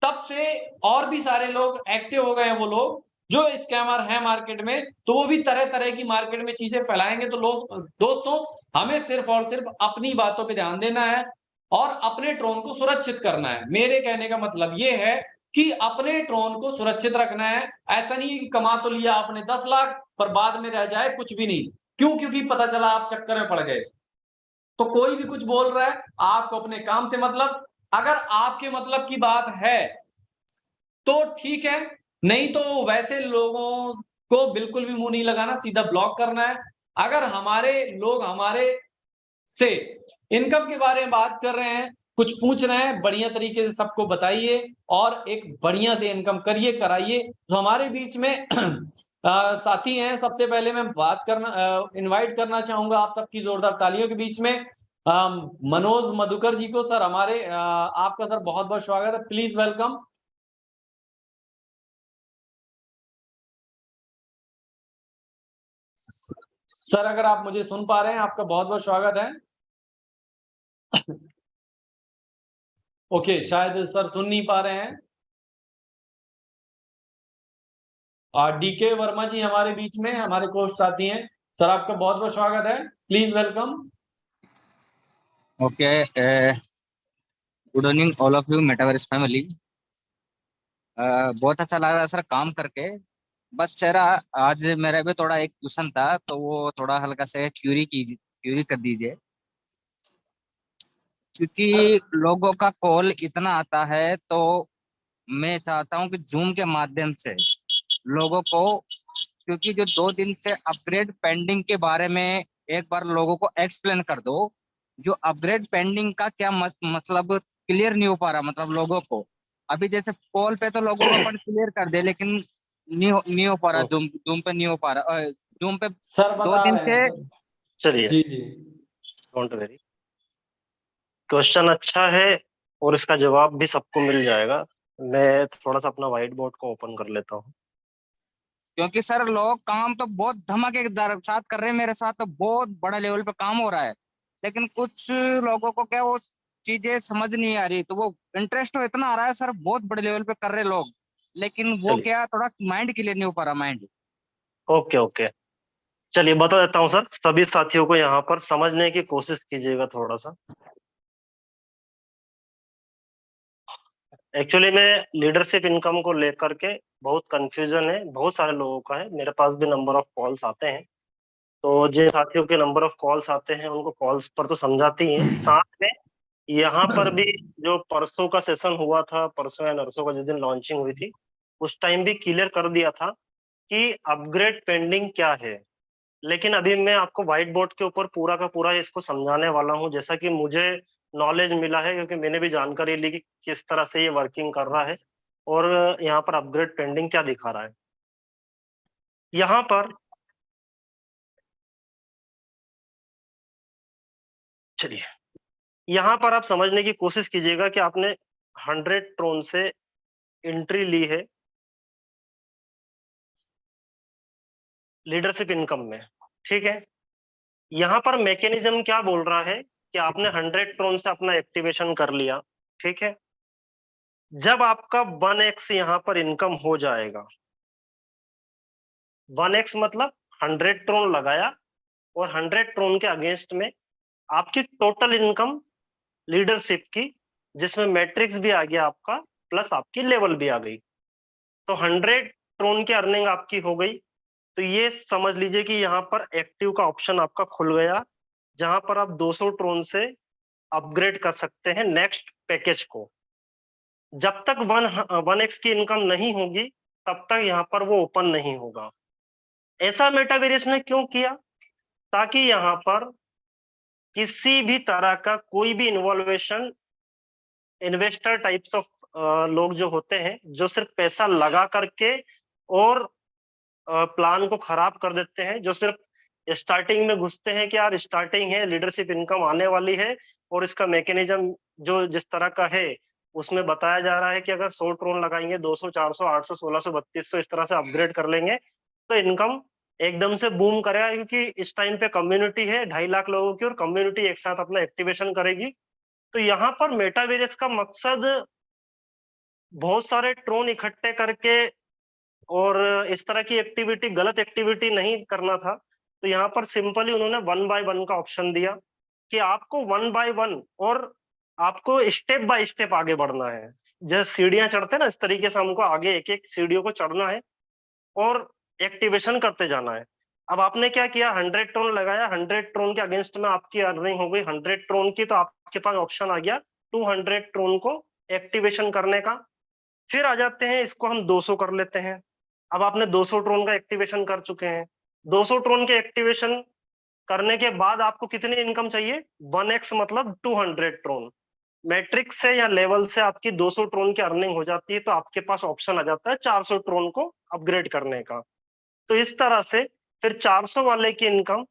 Speaker 2: तब से और भी सारे लोग एक्टिव हो गए हैं। वो लोग जो स्कैमर हैं मार्केट में, तो वो भी तरह तरह की मार्केट में चीजें फैलाएंगे। तो लोग, दोस्तों, हमें सिर्फ और सिर्फ अपनी बातों पे ध्यान देना है और अपने ड्रोन को सुरक्षित करना है। मेरे कहने का मतलब ये है कि अपने ड्रोन को सुरक्षित रखना है। ऐसा नहीं है कि कमा तो लिया आपने 10 लाख, पर बाद में रह जाए कुछ भी नहीं। क्यों? क्योंकि पता चला आप चक्कर में पड़ गए। तो कोई भी कुछ बोल रहा है, आपको अपने काम से मतलब, अगर आपके मतलब की बात है तो ठीक है, नहीं तो वैसे लोगों को बिल्कुल भी मुंह नहीं लगाना, सीधा ब्लॉक करना है। अगर हमारे लोग हमारे से इनकम के बारे में बात कर रहे हैं, कुछ पूछ रहे हैं, बढ़िया तरीके से सबको बताइए और एक बढ़िया से इनकम करिए, कराइए। तो हमारे बीच में साथी हैं। सबसे पहले मैं बात करना इनवाइट करना चाहूंगा आप सबकी जोरदार तालियों के बीच में मनोज मधुकर जी को। सर, हमारे आपका सर बहुत बहुत स्वागत है, प्लीज वेलकम। सर, अगर आप मुझे सुन पा रहे हैं, आपका बहुत बहुत स्वागत है। ओके, शायद सर सुन नहीं पा रहे हैं। और डीके वर्मा जी हमारे बीच में, हमारे कोच साथी हैं। सर, आपका बहुत बहुत स्वागत है, please welcome.
Speaker 4: Okay, good evening all of you metaverse family. बहुत अच्छा लग रहा है सर काम करके। बस सर आज मेरा भी थोड़ा एक क्वेश्चन था, तो वो थोड़ा हल्का से क्यूरी कर दीजिए। क्योंकि लोगों का कॉल इतना आता है, तो मैं चाहता हूं कि जूम के माध्यम से लोगों को, क्योंकि जो 2 दिन से अपग्रेड पेंडिंग के बारे में एक बार लोगों को एक्सप्लेन कर दो। जो अपग्रेड पेंडिंग का क्या मतलब क्लियर नहीं हो पा रहा, मतलब लोगों को अभी जैसे कॉल पे तो लोगों को अपन क्लियर कर दे, लेकिन नहीं हो पा रहा। जूम जूम पे नहीं हो पा रहा। जूम पे
Speaker 2: सर
Speaker 4: दो
Speaker 2: बता
Speaker 4: दिन
Speaker 2: रहे
Speaker 4: से।
Speaker 2: हैं सर।
Speaker 5: चलिए,
Speaker 2: जी जी।
Speaker 5: Don't very. क्वेश्चन अच्छा है और इसका जवाब भी सबको मिल जाएगा। मैं थोड़ा सा अपना व्हाइट बोर्ड को ओपन कर लेता हूँ।
Speaker 4: क्योंकि सर लोग काम तो बहुत धमाकेदार साथ कर रहे हैं, मेरे साथ तो बहुत बड़ा लेवल पे काम हो रहा है, लेकिन कुछ लोगों को क्या वो चीजें समझ नहीं आ रही। तो वो इंटरेस्ट तो इतना आ रहा है सर, बहुत बड़े लेवल पे कर रहे हैं लोग, लेकिन वो
Speaker 5: चलिए,
Speaker 4: क्या थोड़ा माइंड क्लियर नहीं हो पा रहा माइंड।
Speaker 5: Okay okay. चलिए, बता देता हूँ सर। सभी साथियों को यहाँ पर समझने की कोशिश कीजिएगा थोड़ा सा। एक्चुअली में लीडरशिप इनकम को लेकर के बहुत कंफ्यूजन है, बहुत सारे लोगों का है। मेरे पास भी नंबर ऑफ कॉल्स आते हैं। तो जिन साथियों के नंबर ऑफ कॉल्स आते हैं उनको कॉल्स पर तो समझाते ही हैं, साथ में यहाँ पर भी जो परसों का सेशन हुआ था, परसों या नरसों का जिस दिन लॉन्चिंग हुई थी, उस टाइम भी क्लियर कर दिया था कि अपग्रेड पेंडिंग क्या है। लेकिन अभी मैं आपको व्हाइट बोर्ड के ऊपर पूरा का पूरा इसको समझाने वाला हूँ, जैसा कि मुझे नॉलेज मिला है, क्योंकि मैंने भी जानकारी ली कि किस तरह से ये वर्किंग कर रहा है और यहाँ पर अपग्रेड पेंडिंग क्या दिखा रहा है। यहाँ पर चलिए, यहाँ पर आप समझने की कोशिश कीजिएगा कि आपने 100 ट्रोन से एंट्री ली है लीडरशिप इनकम में, ठीक है। यहाँ पर मैकेनिज्म क्या बोल रहा है कि आपने 100 ट्रोन से अपना एक्टिवेशन कर लिया, ठीक है। जब आपका 1x यहाँ पर इनकम हो जाएगा, 1x मतलब 100 ट्रोन लगाया और 100 ट्रोन के अगेंस्ट में आपकी टोटल इनकम लीडरशिप की, जिसमें मैट्रिक्स भी आ गया आपका, प्लस आपकी लेवल भी आ गई, तो 100 ट्रोन की अर्निंग आपकी हो गई। तो ये समझ लीजिए कि यहाँ पर एक्टिव का ऑप्शन आपका खुल गया, जहां पर आप 200 ट्रोन से अपग्रेड कर सकते हैं नेक्स्ट पैकेज को। जब तक 1x की इनकम नहीं होगी तब तक यहाँ पर वो ओपन नहीं होगा। ऐसा मेटावेरियस ने क्यों किया? ताकि यहाँ पर किसी भी तरह का कोई भी इन्वॉल्वेशन इन्वेस्टर टाइप्स ऑफ लोग जो होते हैं, जो सिर्फ पैसा लगा करके और प्लान को खराब कर देते हैं, जो सिर्फ स्टार्टिंग में घुसते हैं कि यार स्टार्टिंग है, लीडरशिप इनकम आने वाली है और इसका मैकेनिज्म जो जिस तरह का है उसमें बताया जा रहा है कि अगर 100 ट्रोन लगाएंगे 200, 400, 800, 1600, 3200 इस तरह से अपग्रेड कर लेंगे तो इनकम एकदम से बूम करेगा, क्योंकि इस टाइम पे कम्युनिटी है 2.5 लाख लोगों की और कम्युनिटी एक साथ अपना एक्टिवेशन करेगी। तो यहाँ पर मेटावेरियस का मकसद बहुत सारे ट्रोन इकट्ठे करके और इस तरह की एक्टिविटी, गलत एक्टिविटी नहीं करना था। तो यहाँ पर सिंपली उन्होंने 1 बाय 1 का ऑप्शन दिया कि आपको 1 बाय 1 और आपको स्टेप बाय स्टेप आगे बढ़ना है। जैसे सीढ़ियां चढ़ते हैं ना, इस तरीके से हमको आगे एक एक सीढ़ियों को चढ़ना है और एक्टिवेशन करते जाना है। अब आपने क्या किया, 100 ट्रोन लगाया, 100 ट्रोन के अगेंस्ट में आपकी अर्निंग हो गई 100 ट्रोन की, तो आपके पास ऑप्शन आ गया 200 ट्रोन को एक्टिवेशन करने का। फिर आ जाते हैं, इसको हम 200 कर लेते हैं। अब आपने 200 ट्रोन का एक्टिवेशन कर चुके हैं। 200 ट्रोन के एक्टिवेशन करने के बाद आपको कितनी इनकम चाहिए? 1x मतलब 200 ट्रोन। मैट्रिक्स से या लेवल से आपकी 200 ट्रोन की अर्निंग हो जाती है, तो आपके पास ऑप्शन आ जाता है 400 ट्रोन को अपग्रेड करने का। तो इस तरह से फिर 400 वाले की इनकम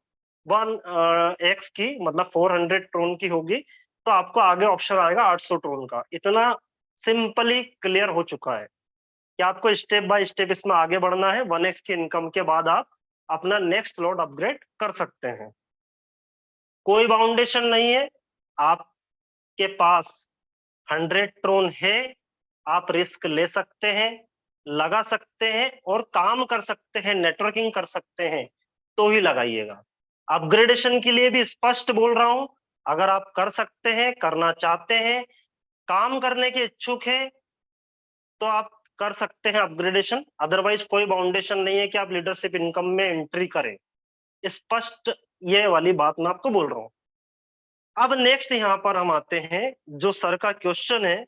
Speaker 5: 1x की मतलब 400 ट्रोन की होगी, तो आपको आगे ऑप्शन आएगा 800 ट्रोन का। इतना सिंपली क्लियर हो चुका है कि आपको स्टेप बाय स्टेप इसमें आगे बढ़ना है। 1x की इनकम के बाद आप अपना नेक्स्ट लॉट अपग्रेड कर सकते हैं। कोई बाउंडेशन नहीं है, आपके पास 100 ट्रोन है, आप रिस्क ले सकते हैं, लगा सकते हैं और काम कर सकते हैं, नेटवर्किंग कर सकते हैं, तो ही लगाइएगा। अपग्रेडेशन के लिए भी स्पष्ट बोल रहा हूं, अगर आप कर सकते हैं, करना चाहते हैं, काम करने के इच्छुक हैं, तो आप कर सकते हैं अपग्रेडेशन। अदरवाइज कोई बाउंडेशन नहीं है कि आप लीडरशिप इनकम में एंट्री करें। स्पष्ट ये वाली बात मैं आपको बोल रहा हूं। अब नेक्स्ट यहां पर हम आते हैं, जो सर का क्वेश्चन है,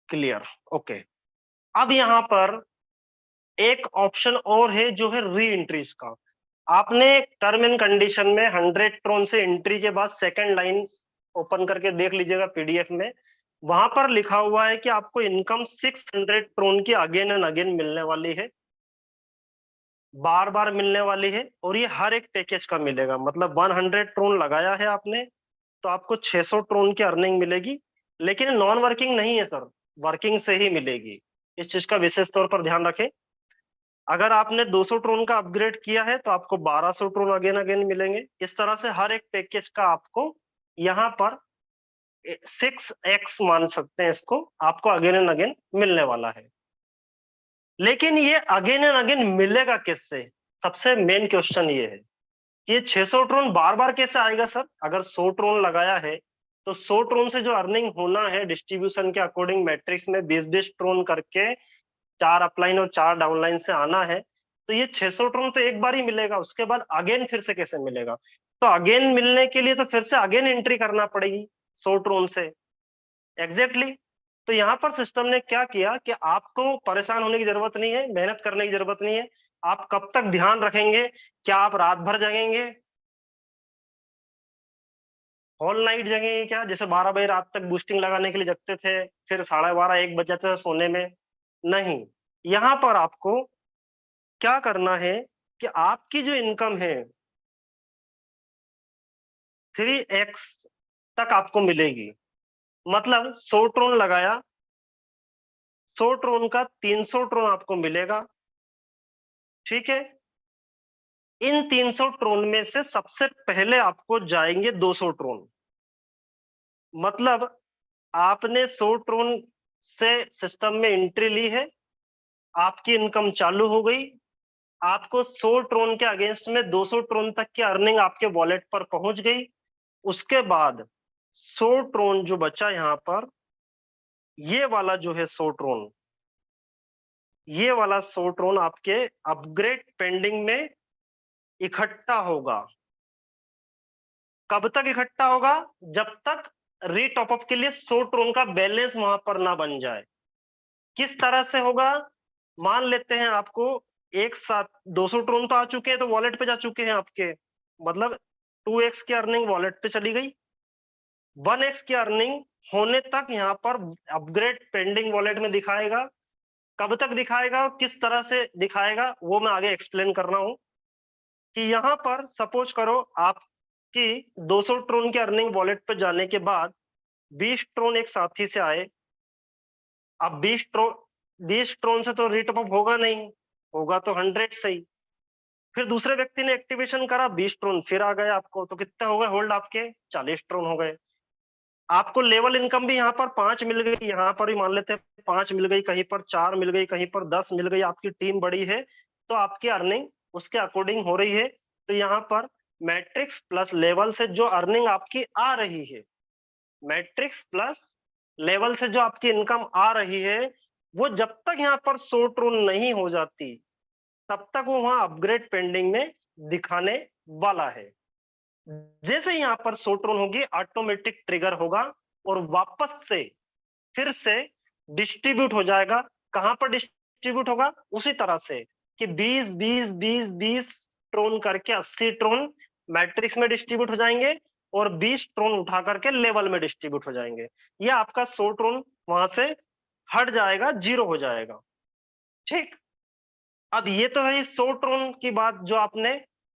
Speaker 5: क्लियर, ओके। अब यहां पर एक ऑप्शन और है जो है री एंट्रीज का। आपने टर्म एंड कंडीशन में 100 ट्रोन से एंट्री के बाद सेकंड लाइन ओपन करके देख लीजिएगा पीडीएफ में, वहां पर लिखा हुआ है कि आपको इनकम 600 ट्रोन की अगेन एंड अगेन मिलने वाली है, बार बार मिलने वाली है, और ये हर एक पैकेज का मिलेगा। मतलब 100 ट्रोन लगाया है आपने तो आपको 600 ट्रोन की अर्निंग मिलेगी, लेकिन नॉन वर्किंग नहीं है सर, वर्किंग से ही मिलेगी। इस चीज का विशेष तौर पर ध्यान रखें। अगर आपने 200 ट्रोन का अपग्रेड किया है तो आपको 1200 ट्रोन अगेन अगेन मिलेंगे। इस तरह से हर एक पैकेज का आपको यहाँ पर 6x मान सकते हैं इसको, आपको अगेन एंड अगेन मिलने वाला है। लेकिन ये अगेन एंड अगेन मिलेगा किससे? सबसे मेन क्वेश्चन ये है कि ये 600 ट्रोन बार बार कैसे आएगा सर? अगर 100 ट्रोन लगाया है तो 100 ट्रोन से जो अर्निंग होना है डिस्ट्रीब्यूशन के अकॉर्डिंग मैट्रिक्स में 20-20 ट्रोन करके 4 अपलाइन और 4 डाउनलाइन से आना है, तो ये 600 ट्रोन तो एक बार ही मिलेगा, उसके बाद अगेन फिर से कैसे मिलेगा? तो अगेन मिलने के लिए तो फिर से अगेन एंट्री करना पड़ेगी 100 ट्रोन से। एग्जैक्टली तो यहाँ पर सिस्टम ने क्या किया कि आपको परेशान होने की जरूरत नहीं है, मेहनत करने की जरूरत नहीं है। आप कब तक ध्यान रखेंगे? क्या आप रात भर जगेंगे, होल नाइट जगेंगे क्या? जैसे 12 बजे रात तक बूस्टिंग लगाने के लिए जगते थे, फिर 12:30-1 बज जाते थे सोने में? नहीं, यहाँ पर आपको क्या करना है कि आपकी जो इनकम है 3x तक आपको मिलेगी। मतलब 100 ट्रोन लगाया, 100 ट्रोन का 300 ट्रोन आपको मिलेगा, ठीक है। इन 300 ट्रोन में से सबसे पहले आपको जाएंगे 200 ट्रोन। मतलब आपने 100 ट्रोन से सिस्टम में एंट्री ली है, आपकी इनकम चालू हो गई, आपको 100 ट्रोन के अगेंस्ट में 200 ट्रोन तक की अर्निंग आपके वॉलेट पर पहुंच गई। उसके बाद 100 ट्रोन जो बचा यहाँ पर, ये वाला जो है 100 ट्रोन, ये वाला 100 ट्रोन आपके अपग्रेड पेंडिंग में इकट्ठा होगा। कब तक इकट्ठा होगा? जब तक रीटॉप अप के लिए 100 ट्रोन का बैलेंस वहां पर ना बन जाए। किस तरह से होगा? मान लेते हैं आपको एक साथ 200 ट्रोन तो आ चुके हैं, तो वॉलेट पे जा चुके हैं आपके, मतलब 2x की अर्निंग वॉलेट पे चली गई। 1x की अर्निंग होने तक यहाँ पर अपग्रेड पेंडिंग वॉलेट में दिखाएगा। कब तक दिखाएगा और किस तरह से दिखाएगा वो मैं आगे एक्सप्लेन कर रहा हूं। कि यहाँ पर सपोज करो आपकी 200 ट्रोन की अर्निंग वॉलेट पे जाने के बाद 20 ट्रोन एक साथी से आए। अब 20 ट्रोन से तो रीटॉप अप होगा नहीं, होगा तो 100 से ही। फिर दूसरे व्यक्ति ने एक्टिवेशन करा, 20 ट्रोन फिर आ गए आपको, तो कितने हो गए होल्ड आपके? 40 ट्रोन हो गए। आपको लेवल इनकम भी यहाँ पर 5 मिल गई, यहाँ पर भी मान लेते हैं 5 मिल गई, कहीं पर 4 मिल गई, कहीं पर 10 मिल गई। आपकी टीम बड़ी है तो आपकी अर्निंग उसके अकॉर्डिंग हो रही है। तो यहाँ पर मैट्रिक्स प्लस लेवल से जो अर्निंग आपकी आ रही है, मैट्रिक्स प्लस लेवल से जो आपकी इनकम आ रही है, वो जब तक यहाँ पर 100 ट्रोन नहीं हो जाती तब तक वो वहां अपग्रेड पेंडिंग में दिखाने वाला है। जैसे यहाँ पर 100 ट्रोन होगी ऑटोमेटिक ट्रिगर होगा और वापस से फिर से डिस्ट्रीब्यूट हो जाएगा। कहां पर डिस्ट्रीब्यूट होगा? उसी तरह से कि 20 20 20 20 ट्रोन करके 80 ट्रोन मैट्रिक्स में डिस्ट्रीब्यूट हो जाएंगे और 20 ट्रोन उठा करके लेवल में डिस्ट्रीब्यूट हो जाएंगे। ये आपका 100 ट्रोन वहां से हट जाएगा, 0 हो जाएगा। ठीक, अब ये तो है 100 ट्रोन की बात जो आपने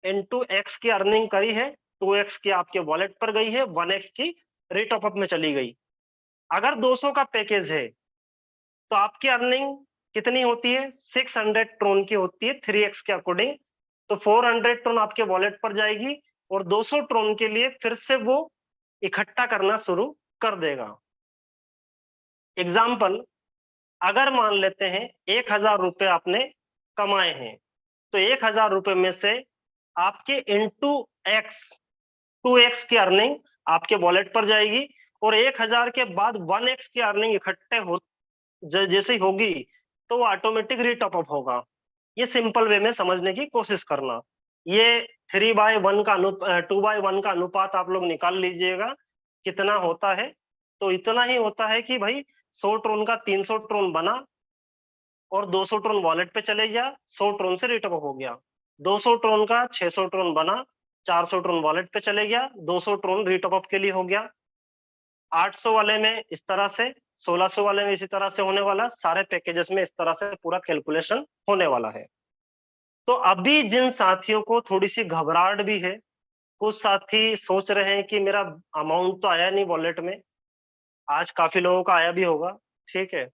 Speaker 5: इनटू x की अर्निंग करी है, 2x की आपके वॉलेट पर गई है, 1x की रीटॉप अप में चली गई। अगर 200 का पैकेज है तो आपकी अर्निंग कितनी होती है? 600 ट्रोन की होती है 3x के अकॉर्डिंग। तो 400 ट्रोन आपके वॉलेट पर जाएगी और 200 ट्रोन के लिए फिर से वो इकट्ठा करना शुरू कर देगा। एग्जाम्पल, अगर मान लेते हैं 1000 रुपए आपने कमाए हैं, तो 1000 रुपए में से आपके इंटू एक्स 2x की अर्निंग आपके वॉलेट पर जाएगी और 1000 के बाद 1x की अर्निंग इकट्ठे हो जैसे ही होगी तो वो ऑटोमेटिक रीटॉप अप होगा। ये सिंपल वे में समझने की कोशिश करना। ये 3/1 का 2/1 का अनुपात आप लोग निकाल लीजिएगा कितना होता है। तो इतना ही होता है कि भाई 100 ट्रोन का 300 ट्रोन बना और 200 ट्रोन वॉलेट पे चले गया, 100 ट्रोन से रिटर्न हो गया। 200 ट्रोन का 600 ट्रोन बना, 400 ट्रोन वॉलेट पे चले गया, 200 ट्रोन रीटॉप अप के लिए हो गया। 800 वाले में इस तरह से, 1600 वाले में इसी तरह से होने वाला, सारे पैकेजेस में इस तरह से पूरा कैलकुलेशन होने वाला है। तो अभी जिन साथियों को थोड़ी सी घबराहट भी है, कुछ साथी सोच रहे हैं कि मेरा अमाउंट तो आया नहीं वॉलेट में, आज काफी लोगों का आया भी होगा, ठीक है।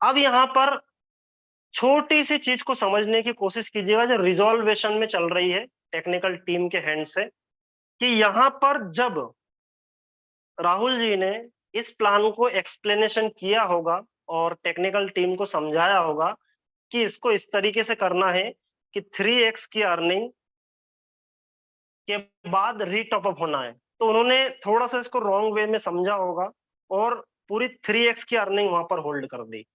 Speaker 5: अब यहाँ पर छोटी सी चीज को समझने की कोशिश कीजिएगा जो रिजॉल्वेशन में चल रही है टेक्निकल टीम के हैंड से, कि यहाँ पर जब राहुल जी ने इस प्लान को एक्सप्लेनेशन किया होगा और टेक्निकल टीम को समझाया होगा कि इसको इस तरीके से करना है कि 3x की अर्निंग के बाद रीटॉप अप होना है, तो उन्होंने थोड़ा सा इसको रॉन्ग वे में समझा होगा और पूरी 3x की अर्निंग वहां पर होल्ड कर दी।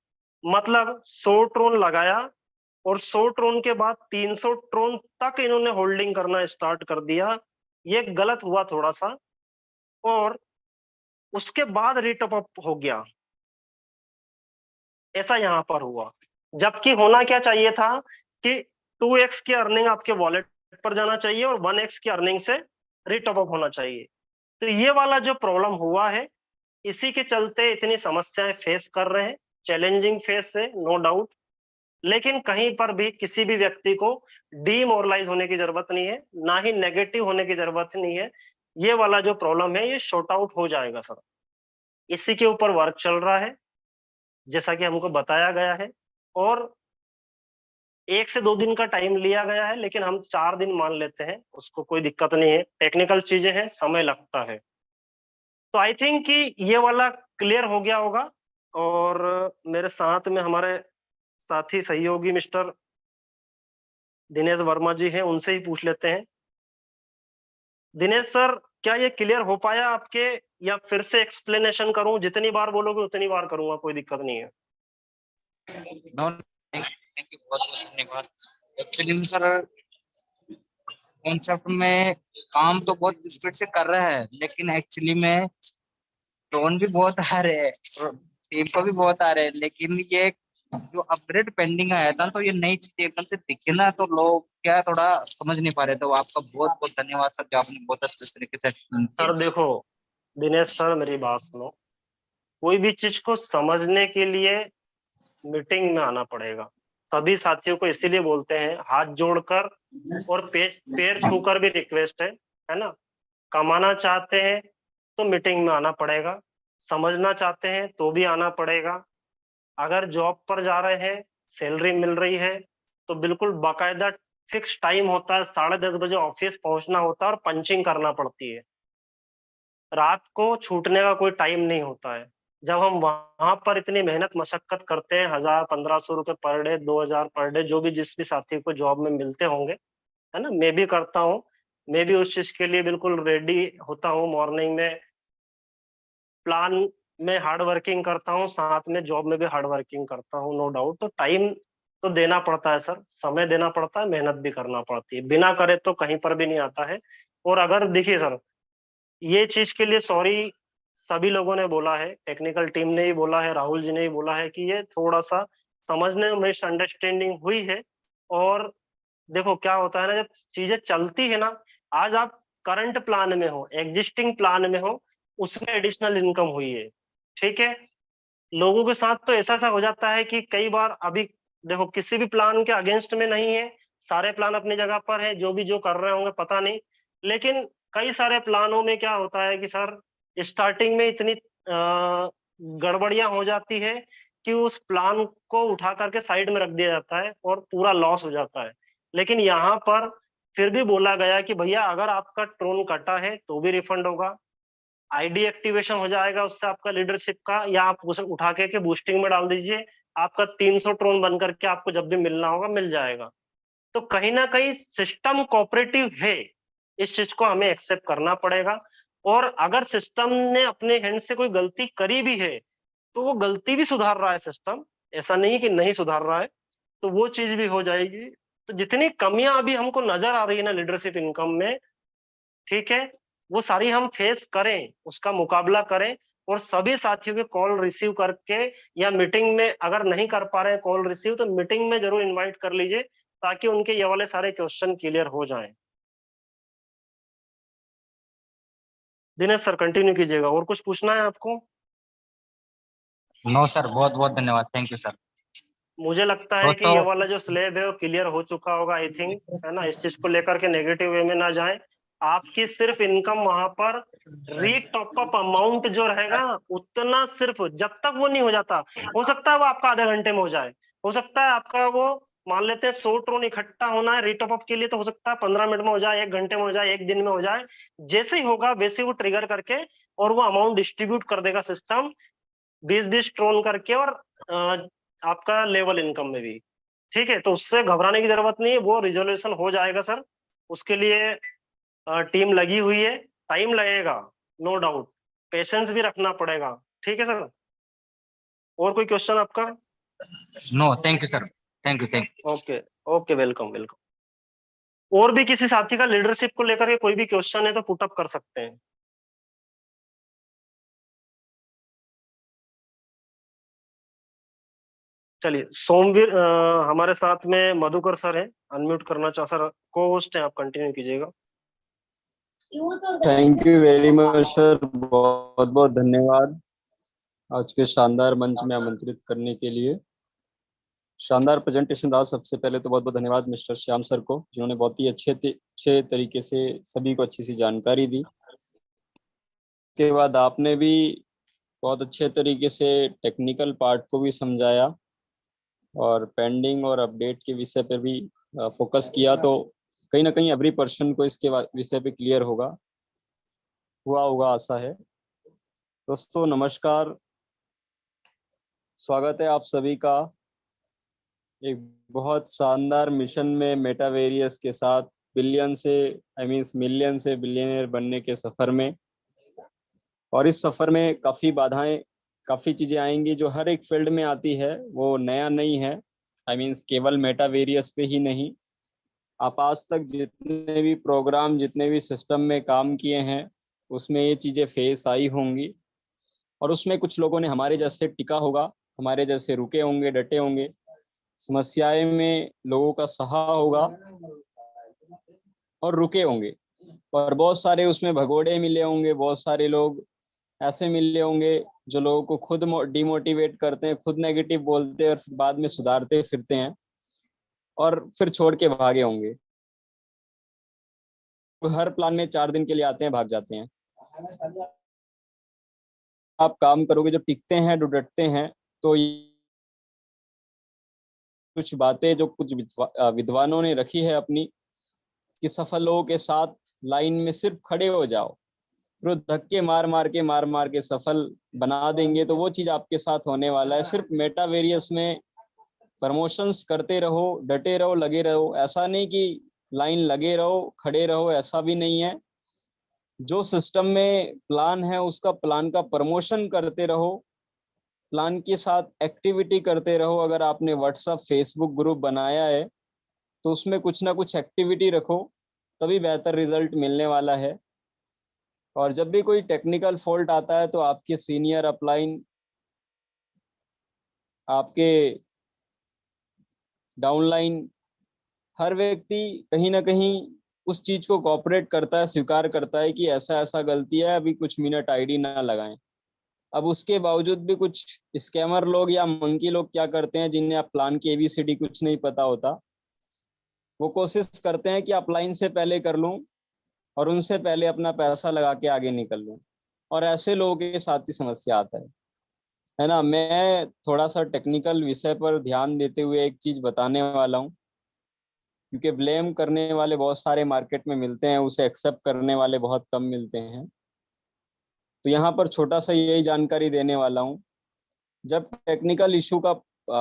Speaker 5: मतलब 100 ट्रोन लगाया और 100 ट्रोन के बाद 300 ट्रोन तक इन्होंने होल्डिंग करना स्टार्ट कर दिया। ये गलत हुआ थोड़ा सा और उसके बाद रीटॉप अप हो गया, ऐसा यहां पर हुआ। जबकि होना क्या चाहिए था कि 2x की अर्निंग आपके वॉलेट पर जाना चाहिए और 1x की अर्निंग से रीटॉप अप होना चाहिए। तो ये वाला जो प्रॉब्लम हुआ है, इसी के चलते इतनी समस्याएं फेस कर रहे हैं। चैलेंजिंग फेस है, नो डाउट, लेकिन कहीं पर भी किसी भी व्यक्ति को डीमोरलाइज होने की जरूरत नहीं है, ना ही नेगेटिव होने की जरूरत नहीं है। ये वाला जो प्रॉब्लम है ये शॉर्ट आउट हो जाएगा सर। इसी के ऊपर वर्क चल रहा है जैसा कि हमको बताया गया है, और 1 से 2 दिन का टाइम लिया गया है, लेकिन हम 4 दिन मान लेते हैं, उसको कोई दिक्कत नहीं है। टेक्निकल चीजें हैं, समय लगता है। तो आई थिंक कि ये वाला क्लियर हो गया होगा। और मेरे साथ में हमारे साथी सहयोगी मिस्टर दिनेश वर्मा जी हैं, उनसे ही पूछ लेते हैं। दिनेश सर, क्या ये क्लियर हो पाया आपके, या फिर से एक्सप्लेनेशन करूं? जितनी बार बोलोगे उतनी बार करूंगा, कोई दिक्कत नहीं है।
Speaker 4: थैंक यू, बहुत बहुत धन्यवाद। एक्चुअली सर कॉन्सेप्ट में काम तो बहुत स्पीड से कर रहे हैं, लेकिन एक्चुअली में ड्रोन भी बहुत आ रहे हैं और टीम को भी बहुत आ रहे हैं, लेकिन ये जो अपग्रेड पेंडिंग आया था, तो ये नई चीज एकदम से दिखे ना, तो लोग क्या थोड़ा समझ नहीं पा रहे। तो आपका बहुत बहुत धन्यवाद सर, जो आपने बहुत अच्छे तरीके से explain किया।
Speaker 5: सर देखो दिनेश सर, मेरी बात सुनो। कोई भी चीज को समझने के लिए मीटिंग में आना पड़ेगा। सभी साथियों को इसीलिए बोलते हैं हाथ जोड़कर और पैर छूकर भी रिक्वेस्ट है ना। कमाना चाहते हैं तो मीटिंग में आना पड़ेगा, समझना चाहते हैं तो भी आना पड़ेगा। अगर जॉब पर जा रहे हैं, सैलरी मिल रही है, तो बिल्कुल बाकायदा फिक्स टाइम होता है, 10:30 बजे ऑफिस पहुंचना होता है और पंचिंग करना पड़ती है। रात को छूटने का कोई टाइम नहीं होता है। जब हम वहां पर इतनी मेहनत मशक्कत करते हैं, 1000-1500 रुपए पर डे, 2000 पर डे, जो भी जिस भी साथी को जॉब में मिलते होंगे, है ना, मैं भी करता हूँ। मैं भी उस चीज के लिए बिल्कुल रेडी होता हूँ। मॉर्निंग में प्लान में हार्ड वर्किंग करता हूँ, साथ में जॉब में भी हार्ड वर्किंग करता हूँ, नो डाउट। तो टाइम तो देना पड़ता है सर, समय देना पड़ता है, मेहनत भी करना पड़ती है। बिना करे तो कहीं पर भी नहीं आता है। और अगर देखिए सर, ये चीज के लिए सॉरी सभी लोगों ने बोला है, टेक्निकल टीम ने ही बोला है, राहुल जी ने ही बोला है कि ये थोड़ा सा समझने में मिसअंडरस्टैंडिंग हुई है। और देखो क्या होता है ना, जब चीजें चलती है ना, आज आप करंट प्लान में हो, एग्जिस्टिंग प्लान में हो, उसमें एडिशनल इनकम हुई है, ठीक है। लोगों के साथ तो ऐसा सा हो जाता है कि कई बार, अभी देखो किसी भी प्लान के अगेंस्ट में नहीं है, सारे प्लान अपनी जगह पर है, जो भी जो कर रहे होंगे पता नहीं। लेकिन कई सारे प्लानों में क्या होता है कि सर स्टार्टिंग में इतनी गड़बड़ियां हो जाती है कि उस प्लान को उठा करके साइड में रख दिया जाता है और पूरा लॉस हो जाता है। लेकिन यहाँ पर फिर भी बोला गया कि भैया अगर आपका ट्रोन कटा है तो भी रिफंड होगा, आईडी एक्टिवेशन हो जाएगा उससे आपका लीडरशिप का, या आप उसे उठा के बूस्टिंग में डाल दीजिए, आपका 300 ट्रोन बन करके आपको जब भी मिलना होगा मिल जाएगा। तो कहीं ना कहीं सिस्टम कोऑपरेटिव है, इस चीज को हमें एक्सेप्ट करना पड़ेगा। और अगर सिस्टम ने अपने हैंड से कोई गलती करी भी है, तो वो गलती भी सुधार रहा है सिस्टम, ऐसा नहीं कि नहीं सुधार रहा है, तो वो चीज भी हो जाएगी। तो जितनी कमियां अभी हमको नजर आ रही है ना लीडरशिप इनकम में, ठीक है, वो सारी हम फेस करें, उसका मुकाबला करें। और सभी साथियों के कॉल रिसीव करके, या मीटिंग में अगर नहीं कर पा रहे हैं कॉल रिसीव, तो मीटिंग में जरूर इनवाइट कर लीजिए, ताकि उनके ये वाले सारे क्वेश्चन क्लियर हो जाएं। दिनेश सर कंटिन्यू कीजिएगा, और कुछ पूछना है आपको?
Speaker 4: नो सर, बहुत बहुत धन्यवाद, थैंक यू सर।
Speaker 5: मुझे लगता है कि
Speaker 4: दोस्तों,
Speaker 5: ये वाला जो स्लैब है वो क्लियर हो चुका होगा, आई थिंक, है ना। इस चीज को लेकर के नेगेटिव वे में ना जाए। आपकी सिर्फ इनकम वहां पर रीटॉप अप अमाउंट जो रहेगा उतना, सिर्फ जब तक वो नहीं हो जाता, हो सकता है वो आपका आधे घंटे में हो जाए, हो सकता है आपका वो, मान लेते हैं 100 ट्रोन इकट्ठा होना है रीटॉप अप के लिए, तो हो सकता है 15 मिनट में हो जाए, 1 घंटे में हो जाए, 1 दिन में हो जाए। जैसे ही होगा वैसे वो ट्रिगर करके और वो अमाउंट डिस्ट्रीब्यूट कर देगा सिस्टम, 20-20 ट्रोन करके, और आपका लेवल इनकम में भी, ठीक है। तो उससे घबराने की जरूरत नहीं है, वो रिजोल्यूशन हो जाएगा सर। उसके लिए टीम लगी हुई है, टाइम लगेगा, नो डाउट, पेशेंस भी रखना पड़ेगा, ठीक है सर। और कोई क्वेश्चन आपका?
Speaker 4: No, thank you sir, thank you, thank you.
Speaker 5: Okay, okay, welcome welcome. और भी किसी साथी का लीडरशिप को लेकर के कोई भी क्वेश्चन है तो पुटअप कर सकते हैं। चलिए, सोमवीर हमारे साथ में मधुकर सर हैं, अनम्यूट करना चाह, सर को होस्ट हैं, आप कंटिन्यू कीजिएगा।
Speaker 6: Thank you very much sir, बहुत बहुत धन्यवाद आज के शानदार मंच में आमंत्रित करने के लिए। शानदार प्रेजेंटेशन रहा। सबसे पहले तो बहुत बहुत धन्यवाद मिस्टर श्याम सर को, जिन्होंने बहुत ही अच्छे तरीके से सभी को अच्छी सी जानकारी दी। के बाद आपने भी बहुत अच्छे तरीके से टेक्निकल पार्ट को भी समझाया और पेंडिंग और अपडेट के विषय पर भी फोकस किया, तो कहीं ना कहीं एवरी पर्सन को इसके विषय पे क्लियर हुआ होगा, आशा है। दोस्तों नमस्कार, स्वागत है आप सभी का एक बहुत शानदार मिशन में मेटावेरियस के साथ बिलियन से मिलियन से बिलियनियर बनने के सफर में। और इस सफर में काफी बाधाएं, काफी चीजें आएंगी जो हर एक फील्ड में आती है, वो नया नहीं है। केवल मेटावेरियस पे ही नहीं, आप आज तक जितने भी प्रोग्राम, जितने भी सिस्टम में काम किए हैं, उसमें ये चीजें फेस आई होंगी, और उसमें कुछ लोगों ने हमारे जैसे टिका होगा, हमारे जैसे रुके होंगे, डटे होंगे, समस्याएं में लोगों का सहा होगा और रुके होंगे। और बहुत सारे उसमें भगोड़े मिले होंगे, बहुत सारे लोग ऐसे मिले होंगे जो लोगों को खुद डिमोटिवेट करते हैं, खुद नेगेटिव बोलते हैं और फिर बाद में सुधारते फिरते हैं और फिर छोड़ के भागे होंगे। हर प्लान में 4 दिन के लिए आते हैं, भाग जाते हैं। आप काम करोगे, जो टिकते हैं, जो डटते हैं, तो कुछ बातें जो कुछ विद्वानों ने रखी है अपनी, कि सफल लोगों के साथ लाइन में सिर्फ खड़े हो जाओ, फिर धक्के मार मार के सफल बना देंगे। तो वो चीज आपके साथ होने वाला है। सिर्फ मेटावेरियस में प्रमोशंस करते रहो, डटे रहो, लगे रहो। ऐसा नहीं कि लाइन लगे रहो, खड़े रहो, ऐसा भी नहीं है। जो सिस्टम में प्लान है, उसका प्लान का प्रमोशन करते रहो, प्लान के साथ एक्टिविटी करते रहो। अगर आपने व्हाट्सएप, फेसबुक ग्रुप बनाया है तो उसमें कुछ ना कुछ एक्टिविटी रखो, तभी बेहतर रिजल्ट मिलने वाला है। और जब भी कोई टेक्निकल फॉल्ट आता है तो आपके सीनियर, अपलाइन, आपके डाउनलाइन, हर व्यक्ति कहीं ना कहीं उस चीज को कोऑपरेट करता है, स्वीकार करता है कि ऐसा ऐसा गलती है, अभी कुछ मिनट आईडी ना लगाएं। अब उसके बावजूद भी कुछ स्कैमर लोग या मंकी लोग क्या करते हैं, जिन्हें आप प्लान की एबीसीडी कुछ नहीं पता होता, वो कोशिश करते हैं कि आप लाइन से पहले कर लूं और उनसे पहले अपना पैसा लगा के आगे निकल लूं। और ऐसे लोगों के साथ ही समस्या आता है ना। मैं थोड़ा सा टेक्निकल विषय पर ध्यान देते हुए एक चीज बताने वाला हूँ, क्योंकि ब्लेम करने वाले बहुत सारे मार्केट में मिलते हैं, उसे एक्सेप्ट करने वाले बहुत कम मिलते हैं। तो यहाँ पर छोटा सा यही जानकारी देने वाला हूँ। जब टेक्निकल इशू का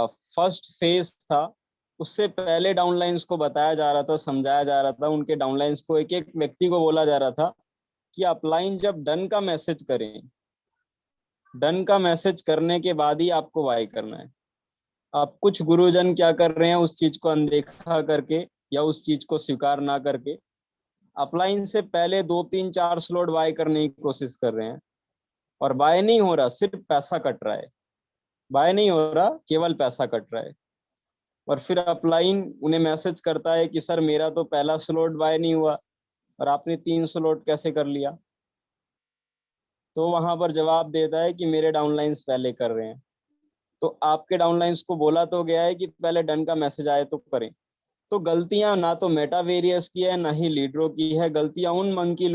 Speaker 6: फर्स्ट फेज था, उससे पहले डाउनलाइंस को बताया जा रहा था, समझाया जा रहा था, उनके डाउनलाइंस को एक एक व्यक्ति को बोला जा रहा था कि अपलाइन जब डन का मैसेज करें, डन का मैसेज करने के बाद ही आपको बाय करना है। अब कुछ गुरुजन क्या कर रहे हैं, उस चीज को अनदेखा करके या उस चीज को स्वीकार ना करके अपलाइन से पहले 2, 3, 4 स्लॉट बाय करने की कोशिश कर रहे हैं, और बाय नहीं हो रहा, सिर्फ पैसा कट रहा है। बाय नहीं हो रहा, केवल पैसा कट रहा है। और फिर अपलाइन उन्हें मैसेज करता है कि सर मेरा तो पहला स्लॉट बाय नहीं हुआ और आपने 3 स्लॉट कैसे कर लिया। तो वहां पर जवाब देता है कि मेरे डाउनलाइंस पहले कर रहे हैं। तो आपके डाउनलाइंस को बोला तो गया है कि पहले डन का मैसेज आए तो करें। तो गलतियां ना तो मेटावेरियस की है, ना ही लीडरों की है, गलतियां उन मंकी